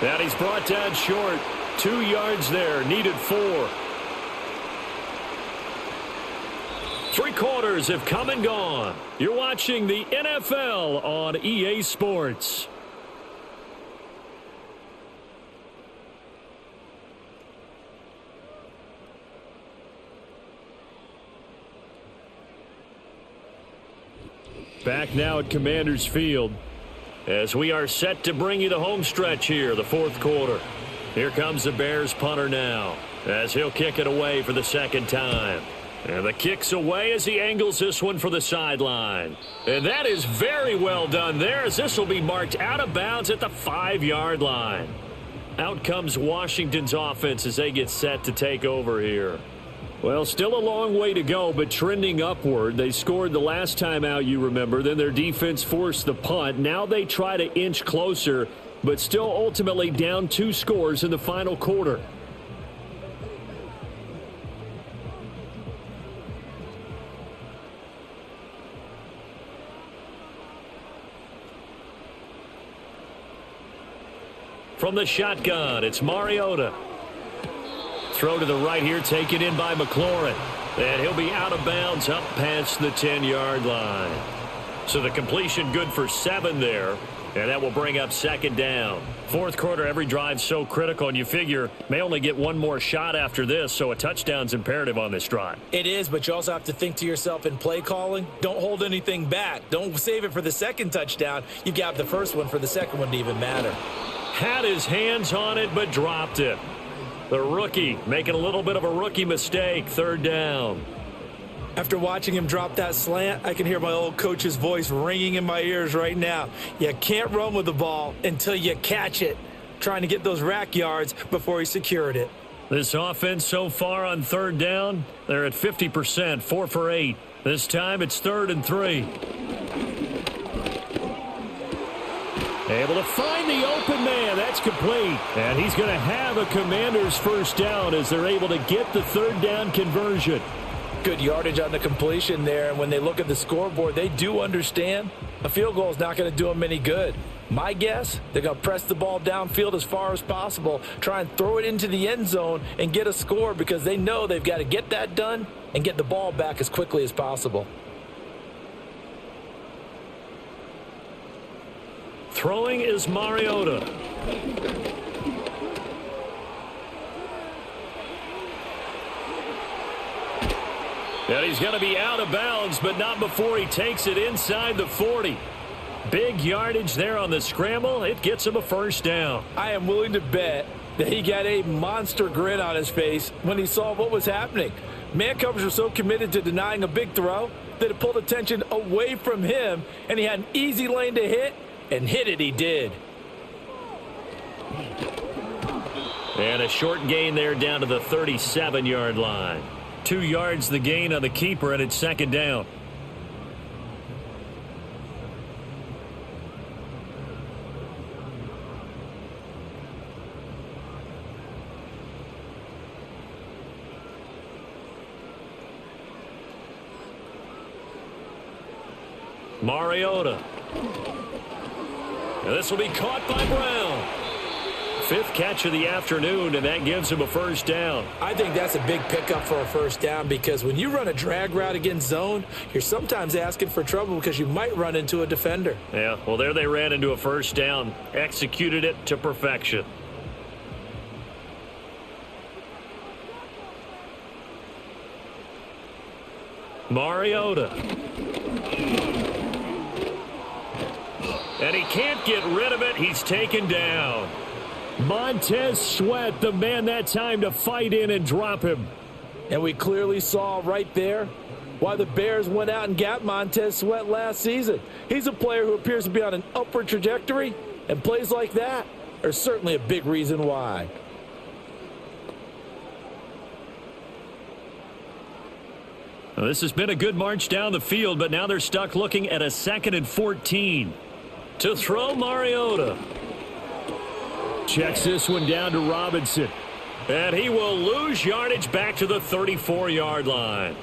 And he's brought down short. 2 yards there, needed 4. 3 quarters have come and gone. You're watching the NFL on EA Sports. Back now at Commanders Field as we are set to bring you the home stretch here, the 4th quarter. Here comes the Bears punter now as he'll kick it away for the 2nd time. And the kick's away as he angles this one for the sideline. And that is very well done there as this will be marked out of bounds at the 5-yard line. Out comes Washington's offense as they get set to take over here. Well, still a long way to go, but trending upward. They scored the last time out, you remember. Then their defense forced the punt. Now they try to inch closer, but still ultimately down 2 scores in the final quarter. From the shotgun, it's Mariota. Throw to the right here, taken in by McLaurin. And he'll be out of bounds up past the 10-yard line. So the completion good for 7 there. And that will bring up 2nd down. 4th quarter, every drive's so critical, and you figure may only get one more shot after this, so a touchdown's imperative on this drive. It is, but you also have to think to yourself in play calling, don't hold anything back. Don't save it for the 2nd touchdown. You got the first one for the 2nd one to even matter. Had his hands on it, but dropped it. The rookie making a little bit of a rookie mistake, 3rd down. After watching him drop that slant, I can hear my old coach's voice ringing in my ears right now. You can't run with the ball until you catch it. Trying to get those rack yards before he secured it. This offense so far on 3rd down, they're at 50%, 4 for 8. This time it's 3rd and 3. Able to find the open man. That's complete. And he's going to have a Commanders first down as they're able to get the third down conversion. Good yardage on the completion there. And when they look at the scoreboard, they do understand a field goal is not going to do them any good. My guess, they're going to press the ball downfield as far as possible, try and throw it into the end zone and get a score because they know they've got to get that done and get the ball back as quickly as possible. Throwing is Mariota. And he's going to be out of bounds, but not before he takes it inside the 40. Big yardage there on the scramble. It gets him a first down. I am willing to bet that he got a monster grin on his face when he saw what was happening. Man covers were so committed to denying a big throw that it pulled attention away from him, and he had an easy lane to hit, and hit it he did. And a short gain there down to the 37-yard line. 2 yards the gain on the keeper, and it's second down. Mariota. And this will be caught by Brown. 5th catch of the afternoon, and that gives him a first down. I think that's a big pickup for a first down because when you run a drag route against zone, you're sometimes asking for trouble because you might run into a defender. Yeah, well, there they ran into a first down, executed it to perfection. Mariota. And he can't get rid of it. He's taken down. Montez Sweat, the man that time to fight in and drop him. And we clearly saw right there why the Bears went out and got Montez Sweat last season. He's a player who appears to be on an upward trajectory, and plays like that are certainly a big reason why. Well, this has been a good march down the field, but now they're stuck looking at a 2nd and 14. To throw, Mariota. Checks this one down to Robinson. And he will lose yardage back to the 34-yard line.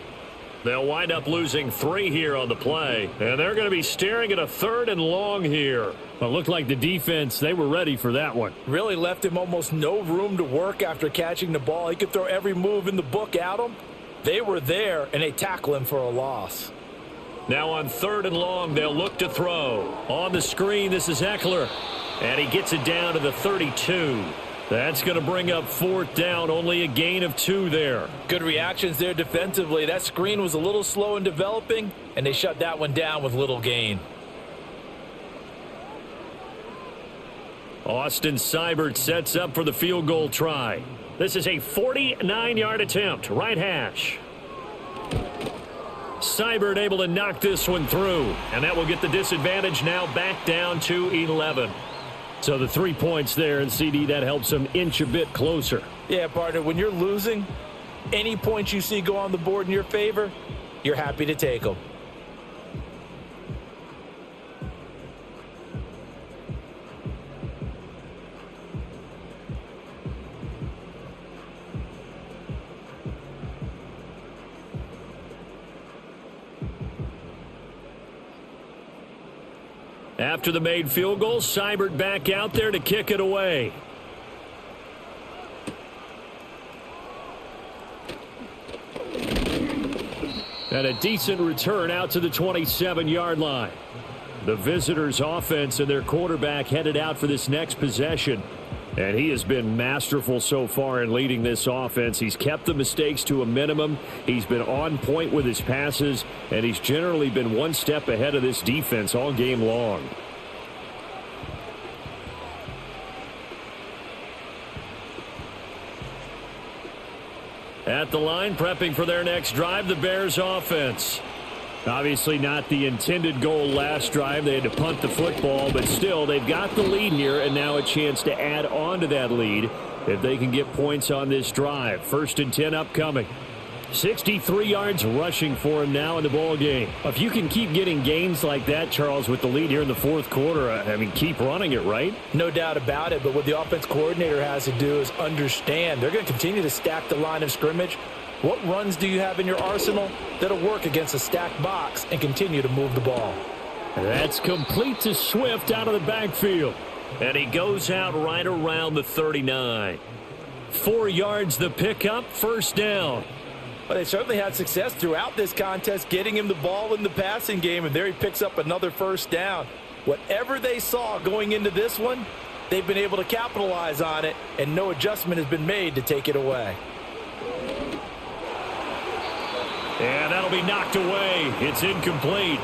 They'll wind up losing 3 here on the play. And they're going to be staring at a 3rd and long here. Well, it looked like the defense, they were ready for that one. Really left him almost no room to work after catching the ball. He could throw every move in the book at him. They were there, and they tackle him for a loss. Now on 3rd and long, they'll look to throw. On the screen, this is Eckler. And he gets it down to the 32. That's going to bring up 4th down. Only a gain of 2 there. Good reactions there defensively. That screen was a little slow in developing, and they shut that one down with little gain. Austin Seibert sets up for the field goal try. This is a 49-yard attempt. Right hash. Seibert able to knock this one through. And that will get the disadvantage now back down to 11. So the 3 points there, and CD, that helps them inch a bit closer. Yeah, partner, when you're losing, any points you see go on the board in your favor, you're happy to take them. After the made field goal, Seibert back out there to kick it away. And a decent return out to the 27-yard line. The visitors' offense and their quarterback headed out for this next possession. And he has been masterful so far in leading this offense. He's kept the mistakes to a minimum. He's been on point with his passes. And he's generally been one step ahead of this defense all game long. At the line, prepping for their next drive, the Bears offense. Obviously not the intended goal last drive. They had to punt the football, but still they've got the lead here, and now a chance to add on to that lead if they can get points on this drive. 1st and 10 upcoming. 63 yards rushing for him now in the ball game. If you can keep getting gains like that, Charles, with the lead here in the fourth quarter, I mean, keep running it, right? No doubt about it, but what the offense coordinator has to do is understand they're going to continue to stack the line of scrimmage. What runs do you have in your arsenal that'll work against a stacked box and continue to move the ball? That's complete to Swift out of the backfield. And he goes out right around the 39. 4 yards the pickup, first down. Well, they certainly had success throughout this contest getting him the ball in the passing game, and there he picks up another first down. Whatever they saw going into this one, they've been able to capitalize on it, and no adjustment has been made to take it away. And that'll be knocked away. It's incomplete.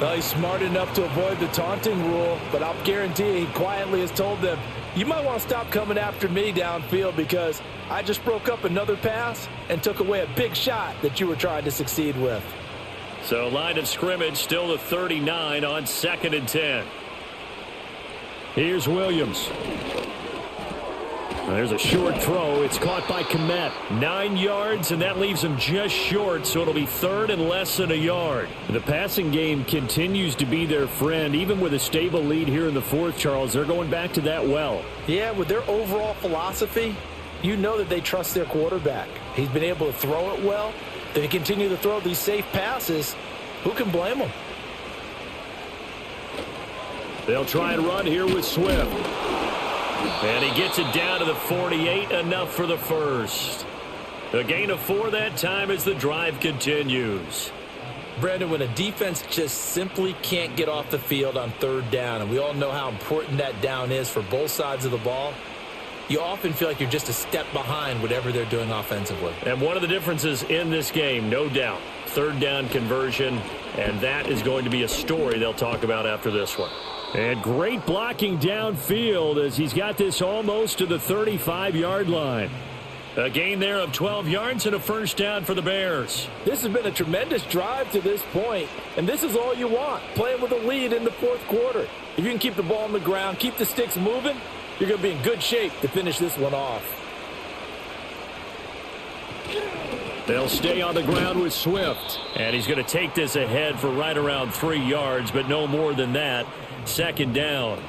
Well, he's smart enough to avoid the taunting rule, but I'll guarantee he quietly has told them, you might want to stop coming after me downfield because I just broke up another pass and took away a big shot that you were trying to succeed with. So line of scrimmage still the 39 on 2nd and 10. Here's Williams. There's a short throw. It's caught by Kmet. 9 yards, and that leaves him just short, so it'll be 3rd and less than a yard. The passing game continues to be their friend. Even with a stable lead here in the fourth, Charles, they're going back to that well. Yeah, with their overall philosophy, you know that they trust their quarterback. He's been able to throw it well. They continue to throw these safe passes. Who can blame them? They'll try and run here with Swift. And he gets it down to the 48, enough for the first. A gain of 4 that time as the drive continues. Brandon, when a defense just simply can't get off the field on 3rd down, and we all know how important that down is for both sides of the ball, you often feel like you're just a step behind whatever they're doing offensively. And one of the differences in this game, no doubt, 3rd down conversion, and that is going to be a story they'll talk about after this one. And great blocking downfield as he's got this almost to the 35-yard line. A gain there of 12 yards and a first down for the Bears. This has been a tremendous drive to this point, and this is all you want, playing with a lead in the fourth quarter. If you can keep the ball on the ground, keep the sticks moving, you're going to be in good shape to finish this one off. They'll stay on the ground with Swift. And he's going to take this ahead for right around 3 yards, but no more than that. 2nd down.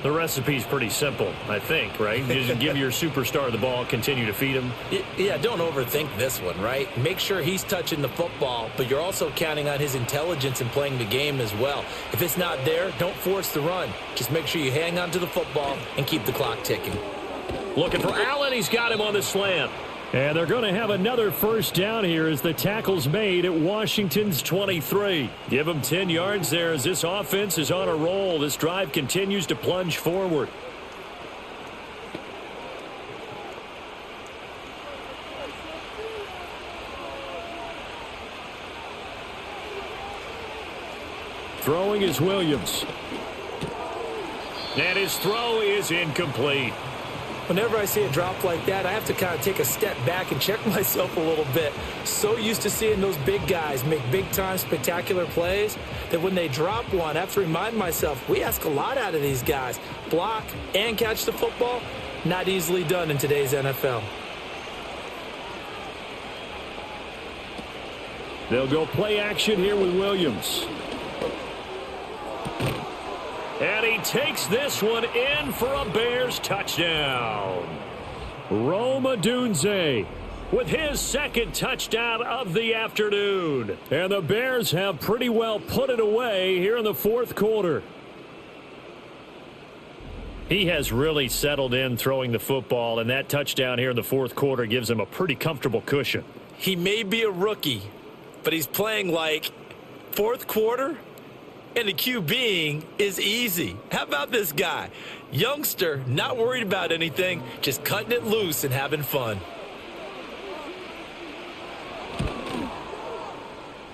The recipe's pretty simple, I think, right? Just give your superstar the ball, continue to feed him. Yeah, don't overthink this one, right? Make sure he's touching the football, but you're also counting on his intelligence in playing the game as well. If it's not there, don't force the run. Just make sure you hang on to the football and keep the clock ticking. Looking for Allen. He's got him on the slant. And they're going to have another first down here as the tackle's made at Washington's 23. Give them 10 yards there as this offense is on a roll. This drive continues to plunge forward. Throwing is Williams. And his throw is incomplete. Whenever I see a drop like that, I have to kind of take a step back and check myself a little bit. So used to seeing those big guys make big-time spectacular plays that when they drop one, I have to remind myself, we ask a lot out of these guys. Block and catch the football, not easily done in today's NFL. They'll go play action here with Williams. And he takes this one in for a Bears touchdown. Rome Odunze with his 2nd touchdown of the afternoon. And the Bears have pretty well put it away here in the fourth quarter. He has really settled in throwing the football, and that touchdown here in the fourth quarter gives him a pretty comfortable cushion. He may be a rookie, but he's playing like fourth quarter. And the QBing is easy. How about this guy? Youngster, not worried about anything, just cutting it loose and having fun.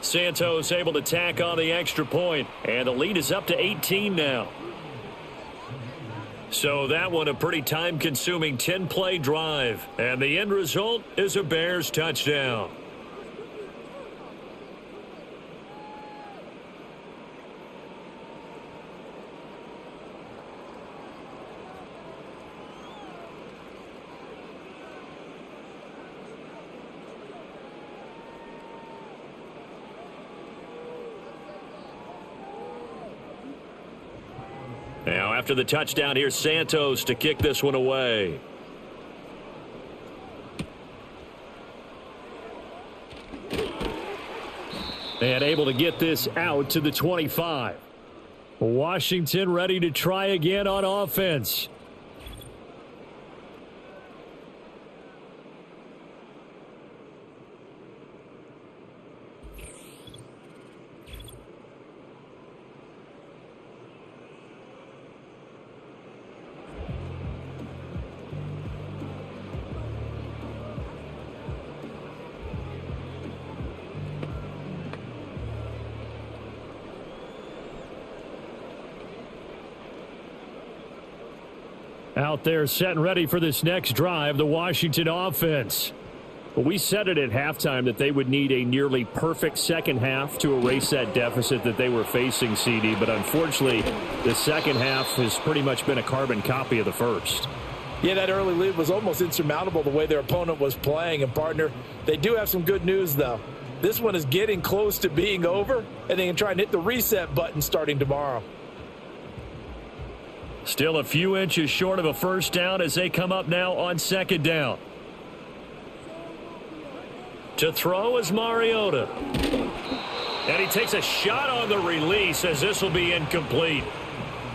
Santos able to tack on the extra point, and the lead is up to 18 now. So that one a pretty time-consuming 10-play drive, and the end result is a Bears touchdown. Now after the touchdown, here's Santos to kick this one away. And able to get this out to the 25. Washington ready to try again on offense. Out there set and ready for this next drive, the Washington offense. We said it at halftime that they would need a nearly perfect second half to erase that deficit that they were facing, CD. But unfortunately, the second half has pretty much been a carbon copy of the first. Yeah, that early lead was almost insurmountable the way their opponent was playing. And, partner, they do have some good news, though. This one is getting close to being over, and they can try and hit the reset button starting tomorrow. Still a few inches short of a first down as they come up now on second down. To throw is Mariota. And he takes a shot on the release as this will be incomplete.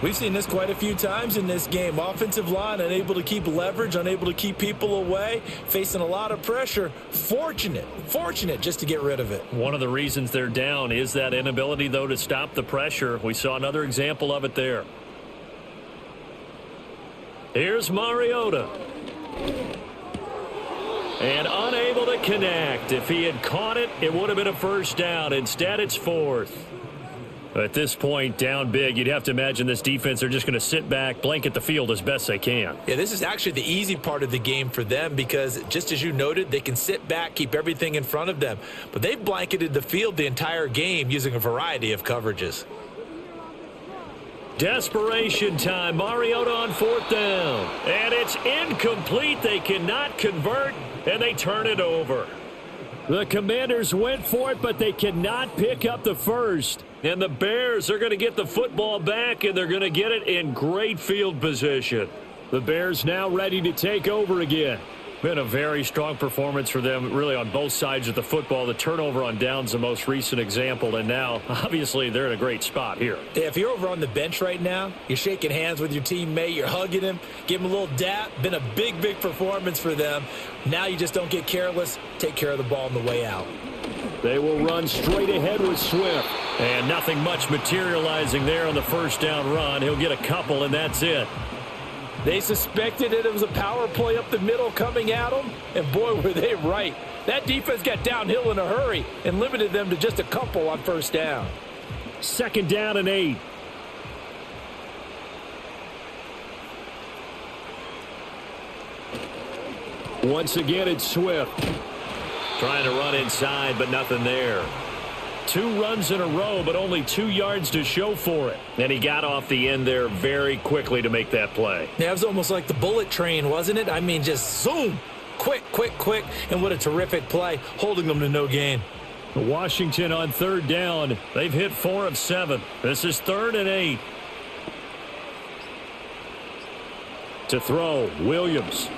We've seen this quite a few times in this game. Offensive line unable to keep leverage, unable to keep people away, facing a lot of pressure. Fortunate just to get rid of it. One of the reasons they're down is that inability, though, to stop the pressure. We saw another example of it there. Here's Mariota. And unable to connect. If he had caught it, it would have been a first down. Instead, it's fourth. At this point, down big, you'd have to imagine this defense are just going to sit back, blanket the field as best they can. Yeah, this is actually the easy part of the game for them because, just as you noted, they can sit back, keep everything in front of them. But they've blanketed the field the entire game using a variety of coverages. Desperation time. Mariota on fourth down. And it's incomplete. They cannot convert, and they turn it over. The Commanders went for it, but they cannot pick up the first. And the Bears are going to get the football back, and they're going to get it in great field position. The Bears now ready to take over again. Been a very strong performance for them, really, on both sides of the football. The turnover on downs, the most recent example, and now, obviously, they're in a great spot here. Yeah, if you're over on the bench right now, you're shaking hands with your teammate, you're hugging him, give him a little dap. Been a big performance for them. Now you just don't get careless. Take care of the ball on the way out. They will run straight ahead with Swift. And nothing much materializing there on the first down run. He'll get a couple, and that's it. They suspected it was a power play up the middle coming at them, and boy, were they right. That defense got downhill in a hurry and limited them to just a couple on first down. Second down and 8. Once again, it's Swift. Trying to run inside, but nothing there. 2 runs in a row, but only 2 yards to show for it. And he got off the end there very quickly to make that play. Yeah, it was almost like the bullet train, wasn't it? I mean, just zoom. Quick. And what a terrific play, holding them to no gain. Washington on third down. They've hit 4 of 7. This is 3rd and 8. To throw, Williams.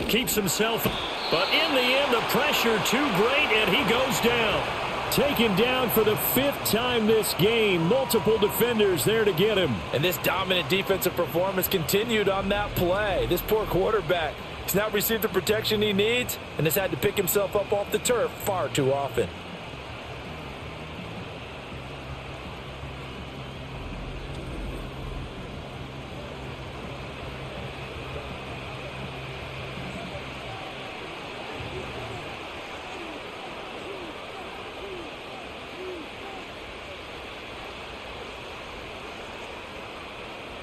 Keeps himself, but in the end, the pressure too great, and he goes down. Taken down for the 5th time this game. Multiple defenders there to get him. And this dominant defensive performance continued on that play. This poor quarterback has not received the protection he needs and has had to pick himself up off the turf far too often.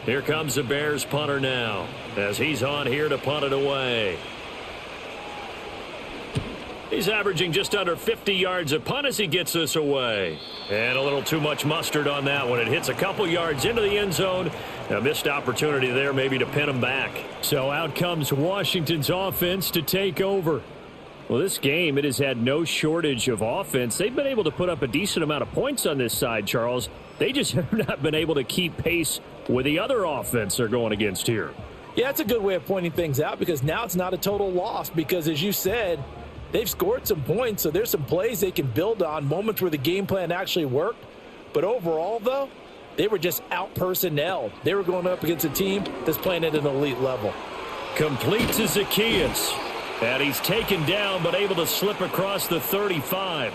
Here comes the Bears punter now as he's on here to punt it away. He's averaging just under 50 yards a punt as he gets this away. And a little too much mustard on that one. It hits a couple yards into the end zone. A missed opportunity there maybe to pin him back. So out comes Washington's offense to take over. Well, this game, it has had no shortage of offense. They've been able to put up a decent amount of points on this side, Charles. They just have not been able to keep pace with the other offense they're going against here. Yeah, that's a good way of pointing things out because now it's not a total loss because, as you said, they've scored some points, so there's some plays they can build on, moments where the game plan actually worked. But overall, though, they were just out-personnelled. They were going up against a team that's playing at an elite level. Complete to Zacchaeus. And he's taken down but able to slip across the 35.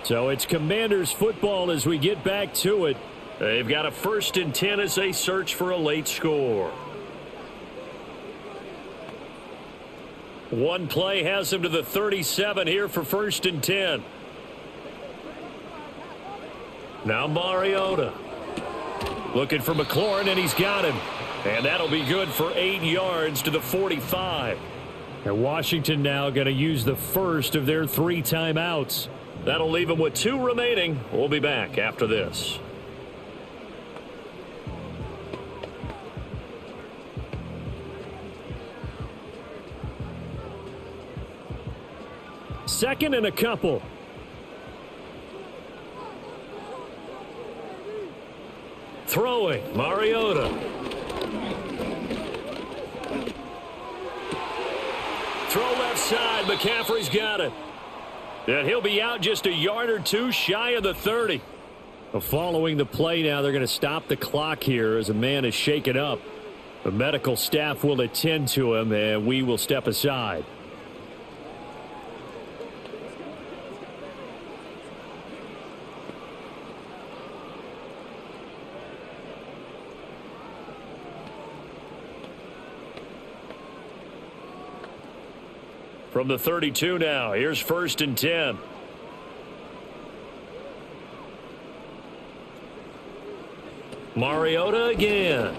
So it's Commanders football as we get back to it. They've got a 1st and 10 as they search for a late score. One play has them to the 37 here for 1st and 10. Now Mariota. Looking for McLaurin, and he's got him. And that'll be good for 8 yards to the 45. And Washington now going to use the first of their 3 timeouts. That'll leave them with 2 remaining. We'll be back after this. Second and a couple. Throwing, Mariota. Throw left side, McCaffrey's got it. And he'll be out just a yard or 2 shy of the 30. Following the play now, they're going to stop the clock here as a man is shaken up. The medical staff will attend to him, and we will step aside. From the 32 now, here's 1st and 10. Mariota again.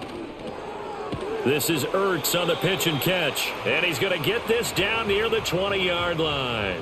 This is Ertz on the pitch and catch. And he's going to get this down near the 20-yard line.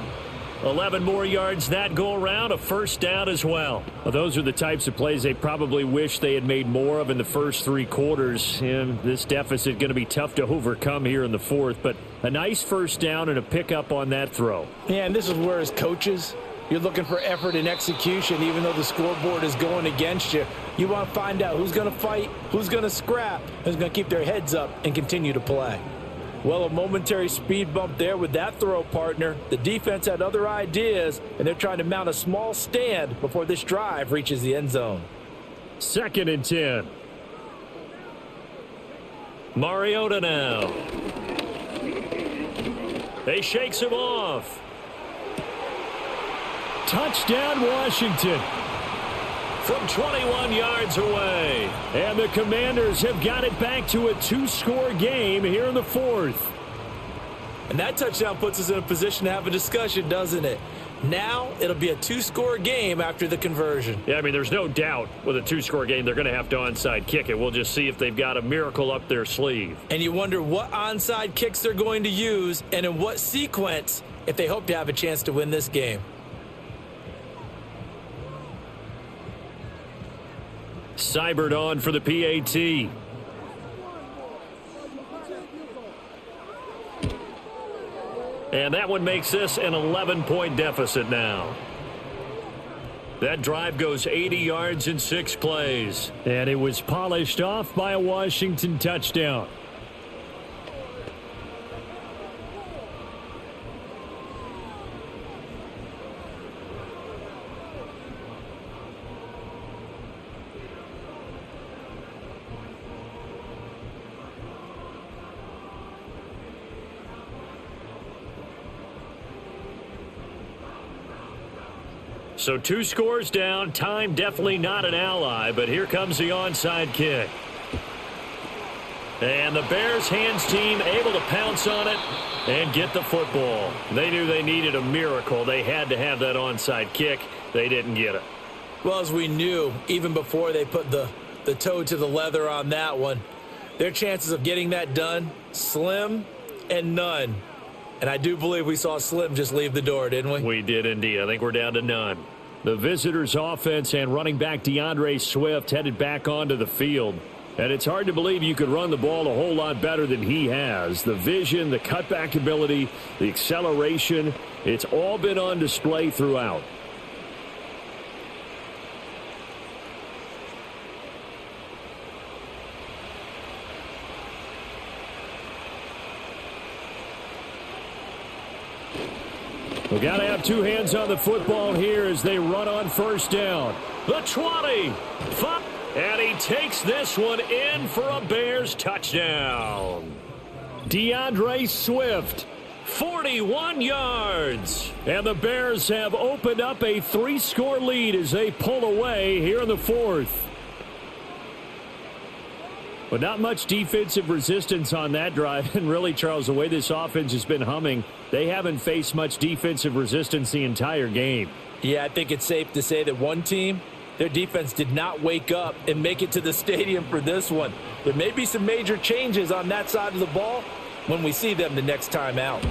11 more yards that go around, a 1st down as well. Those are the types of plays they probably wish they had made more of in the first 3 quarters. And this deficit going to be tough to overcome here in the 4th. But a nice 1st down and a pickup on that throw. Yeah, and this is where as coaches, you're looking for effort and execution even though the scoreboard is going against you. You want to find out who's going to fight, who's going to scrap, who's going to keep their heads up and continue to play. Well, a momentary speed bump there with that throw, partner. The defense had other ideas, and they're trying to mount a small stand before this drive reaches the end zone. 2nd and 10. Mariota now. They shakes him off. Touchdown, Washington. From 21 yards away. And the Commanders have got it back to a 2-score game here in the 4th. And that touchdown puts us in a position to have a discussion, doesn't it? Now it'll be a 2-score game after the conversion. Yeah, I mean, there's no doubt with a 2-score game they're going to have to onside kick it. We'll just see if they've got a miracle up their sleeve. And you wonder what onside kicks they're going to use and in what sequence if they hope to have a chance to win this game. Seibert on for the PAT. And that one makes this an 11-point deficit now. That drive goes 80 yards in 6 plays. And it was polished off by a Washington touchdown. So 2 scores down. Time definitely not an ally, but here comes the onside kick. And the Bears hands team able to pounce on it and get the football. They knew they needed a miracle. They had to have that onside kick. They didn't get it. Well, as we knew, even before they put the toe to the leather on that one, their chances of getting that done, slim and none. And I do believe we saw Slim just leave the door, didn't we? We did indeed. I think we're down to none. The visitors' offense and running back DeAndre Swift headed back onto the field. And it's hard to believe you could run the ball a whole lot better than he has. The vision, the cutback ability, the acceleration, it's all been on display throughout. We got to have two hands on the football here as they run on first down. The 20. And he takes this one in for a Bears touchdown. DeAndre Swift, 41 yards. And the Bears have opened up a 3-score lead as they pull away here in the fourth. But not much defensive resistance on that drive. And really, Charles, the way this offense has been humming, they haven't faced much defensive resistance the entire game. Yeah, I think it's safe to say that one team, their defense did not wake up and make it to the stadium for this one. There may be some major changes on that side of the ball when we see them the next time out.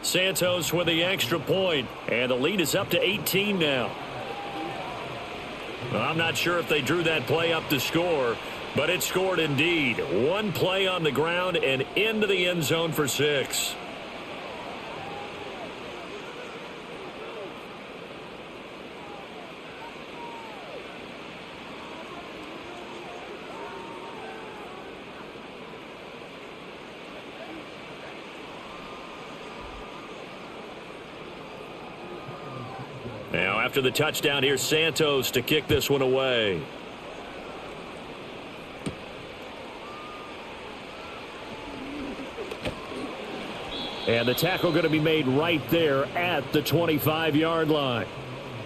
Santos with the extra point, and the lead is up to 18 now. Well, I'm not sure if they drew that play up to score, but it scored indeed. One play on the ground and into the end zone for 6. Now, after the touchdown, here's Santos to kick this one away. And the tackle going to be made right there at the 25-yard line.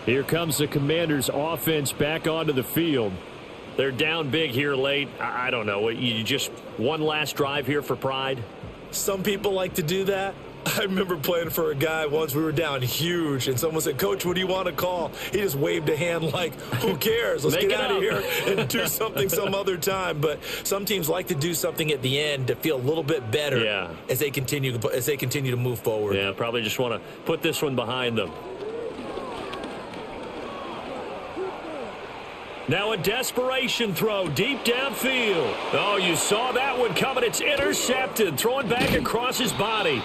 Here comes the Commanders' offense back onto the field. They're down big here late. I don't know. You just one last drive here for pride? Some people like to do that. I remember playing for a guy once. We were down huge, and someone said, "Coach, what do you want to call?" He just waved a hand like, who cares? Let's get out of here and do something some other time. But some teams like to do something at the end to feel a little bit better as they continue to move forward. Yeah, probably just want to put this one behind them. Now a desperation throw deep downfield. Oh, you saw that one coming. It's intercepted. Throwing back across his body.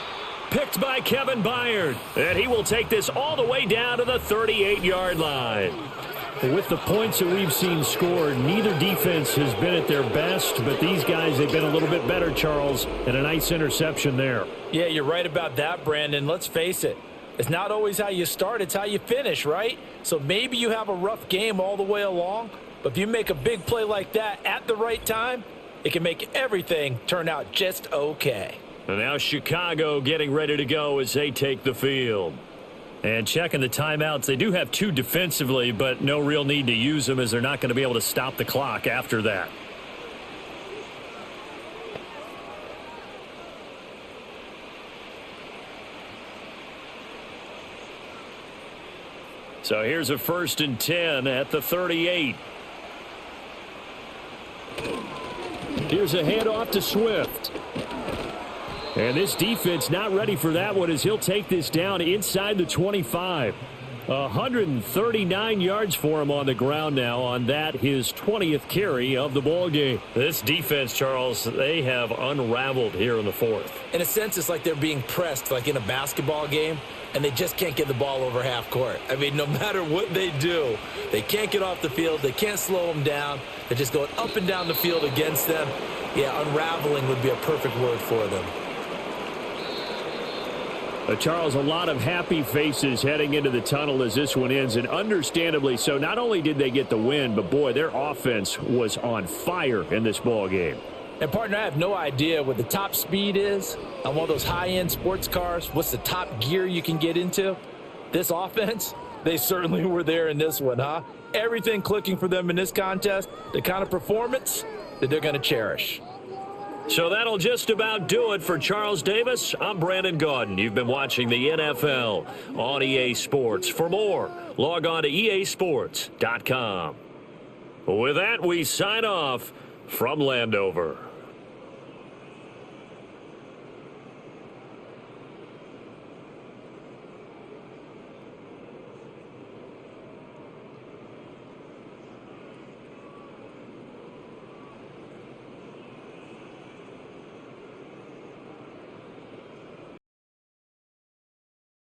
Picked by Kevin Byard. And he will take this all the way down to the 38-yard line. With the points that we've seen scored, neither defense has been at their best, but these guys, they've been a little bit better, Charles, and a nice interception there. Yeah, you're right about that, Brandon. Let's face it. It's not always how you start, it's how you finish, right? So maybe you have a rough game all the way along, but if you make a big play like that at the right time, it can make everything turn out just okay. And now Chicago getting ready to go as they take the field. And checking the timeouts, they do have 2 defensively, but no real need to use them as they're not going to be able to stop the clock after that. So here's a 1st and 10 at the 38. Here's a handoff to Swift. And this defense not ready for that one as he'll take this down inside the 25. 139 yards for him on the ground now on that, his 20th carry of the ball game. This defense, Charles, they have unraveled here in the 4th. In a sense, it's like they're being pressed like in a basketball game, and they just can't get the ball over half court. I mean, no matter what they do, they can't get off the field. They can't slow them down. They're just going up and down the field against them. Yeah, unraveling would be a perfect word for them. Charles, a lot of happy faces heading into the tunnel as this one ends, and understandably so. Not only did they get the win, but boy, their offense was on fire in this ball game. And partner, I have no idea what the top speed is on one of those high-end sports cars. What's the top gear you can get into? This offense, they certainly were there in this one, huh? Everything clicking for them in this contest, the kind of performance that they're going to cherish. So that'll just about do it for Charles Davis. I'm Brandon Gaudin. You've been watching the NFL on EA Sports. For more, log on to easports.com. With that, we sign off from Landover.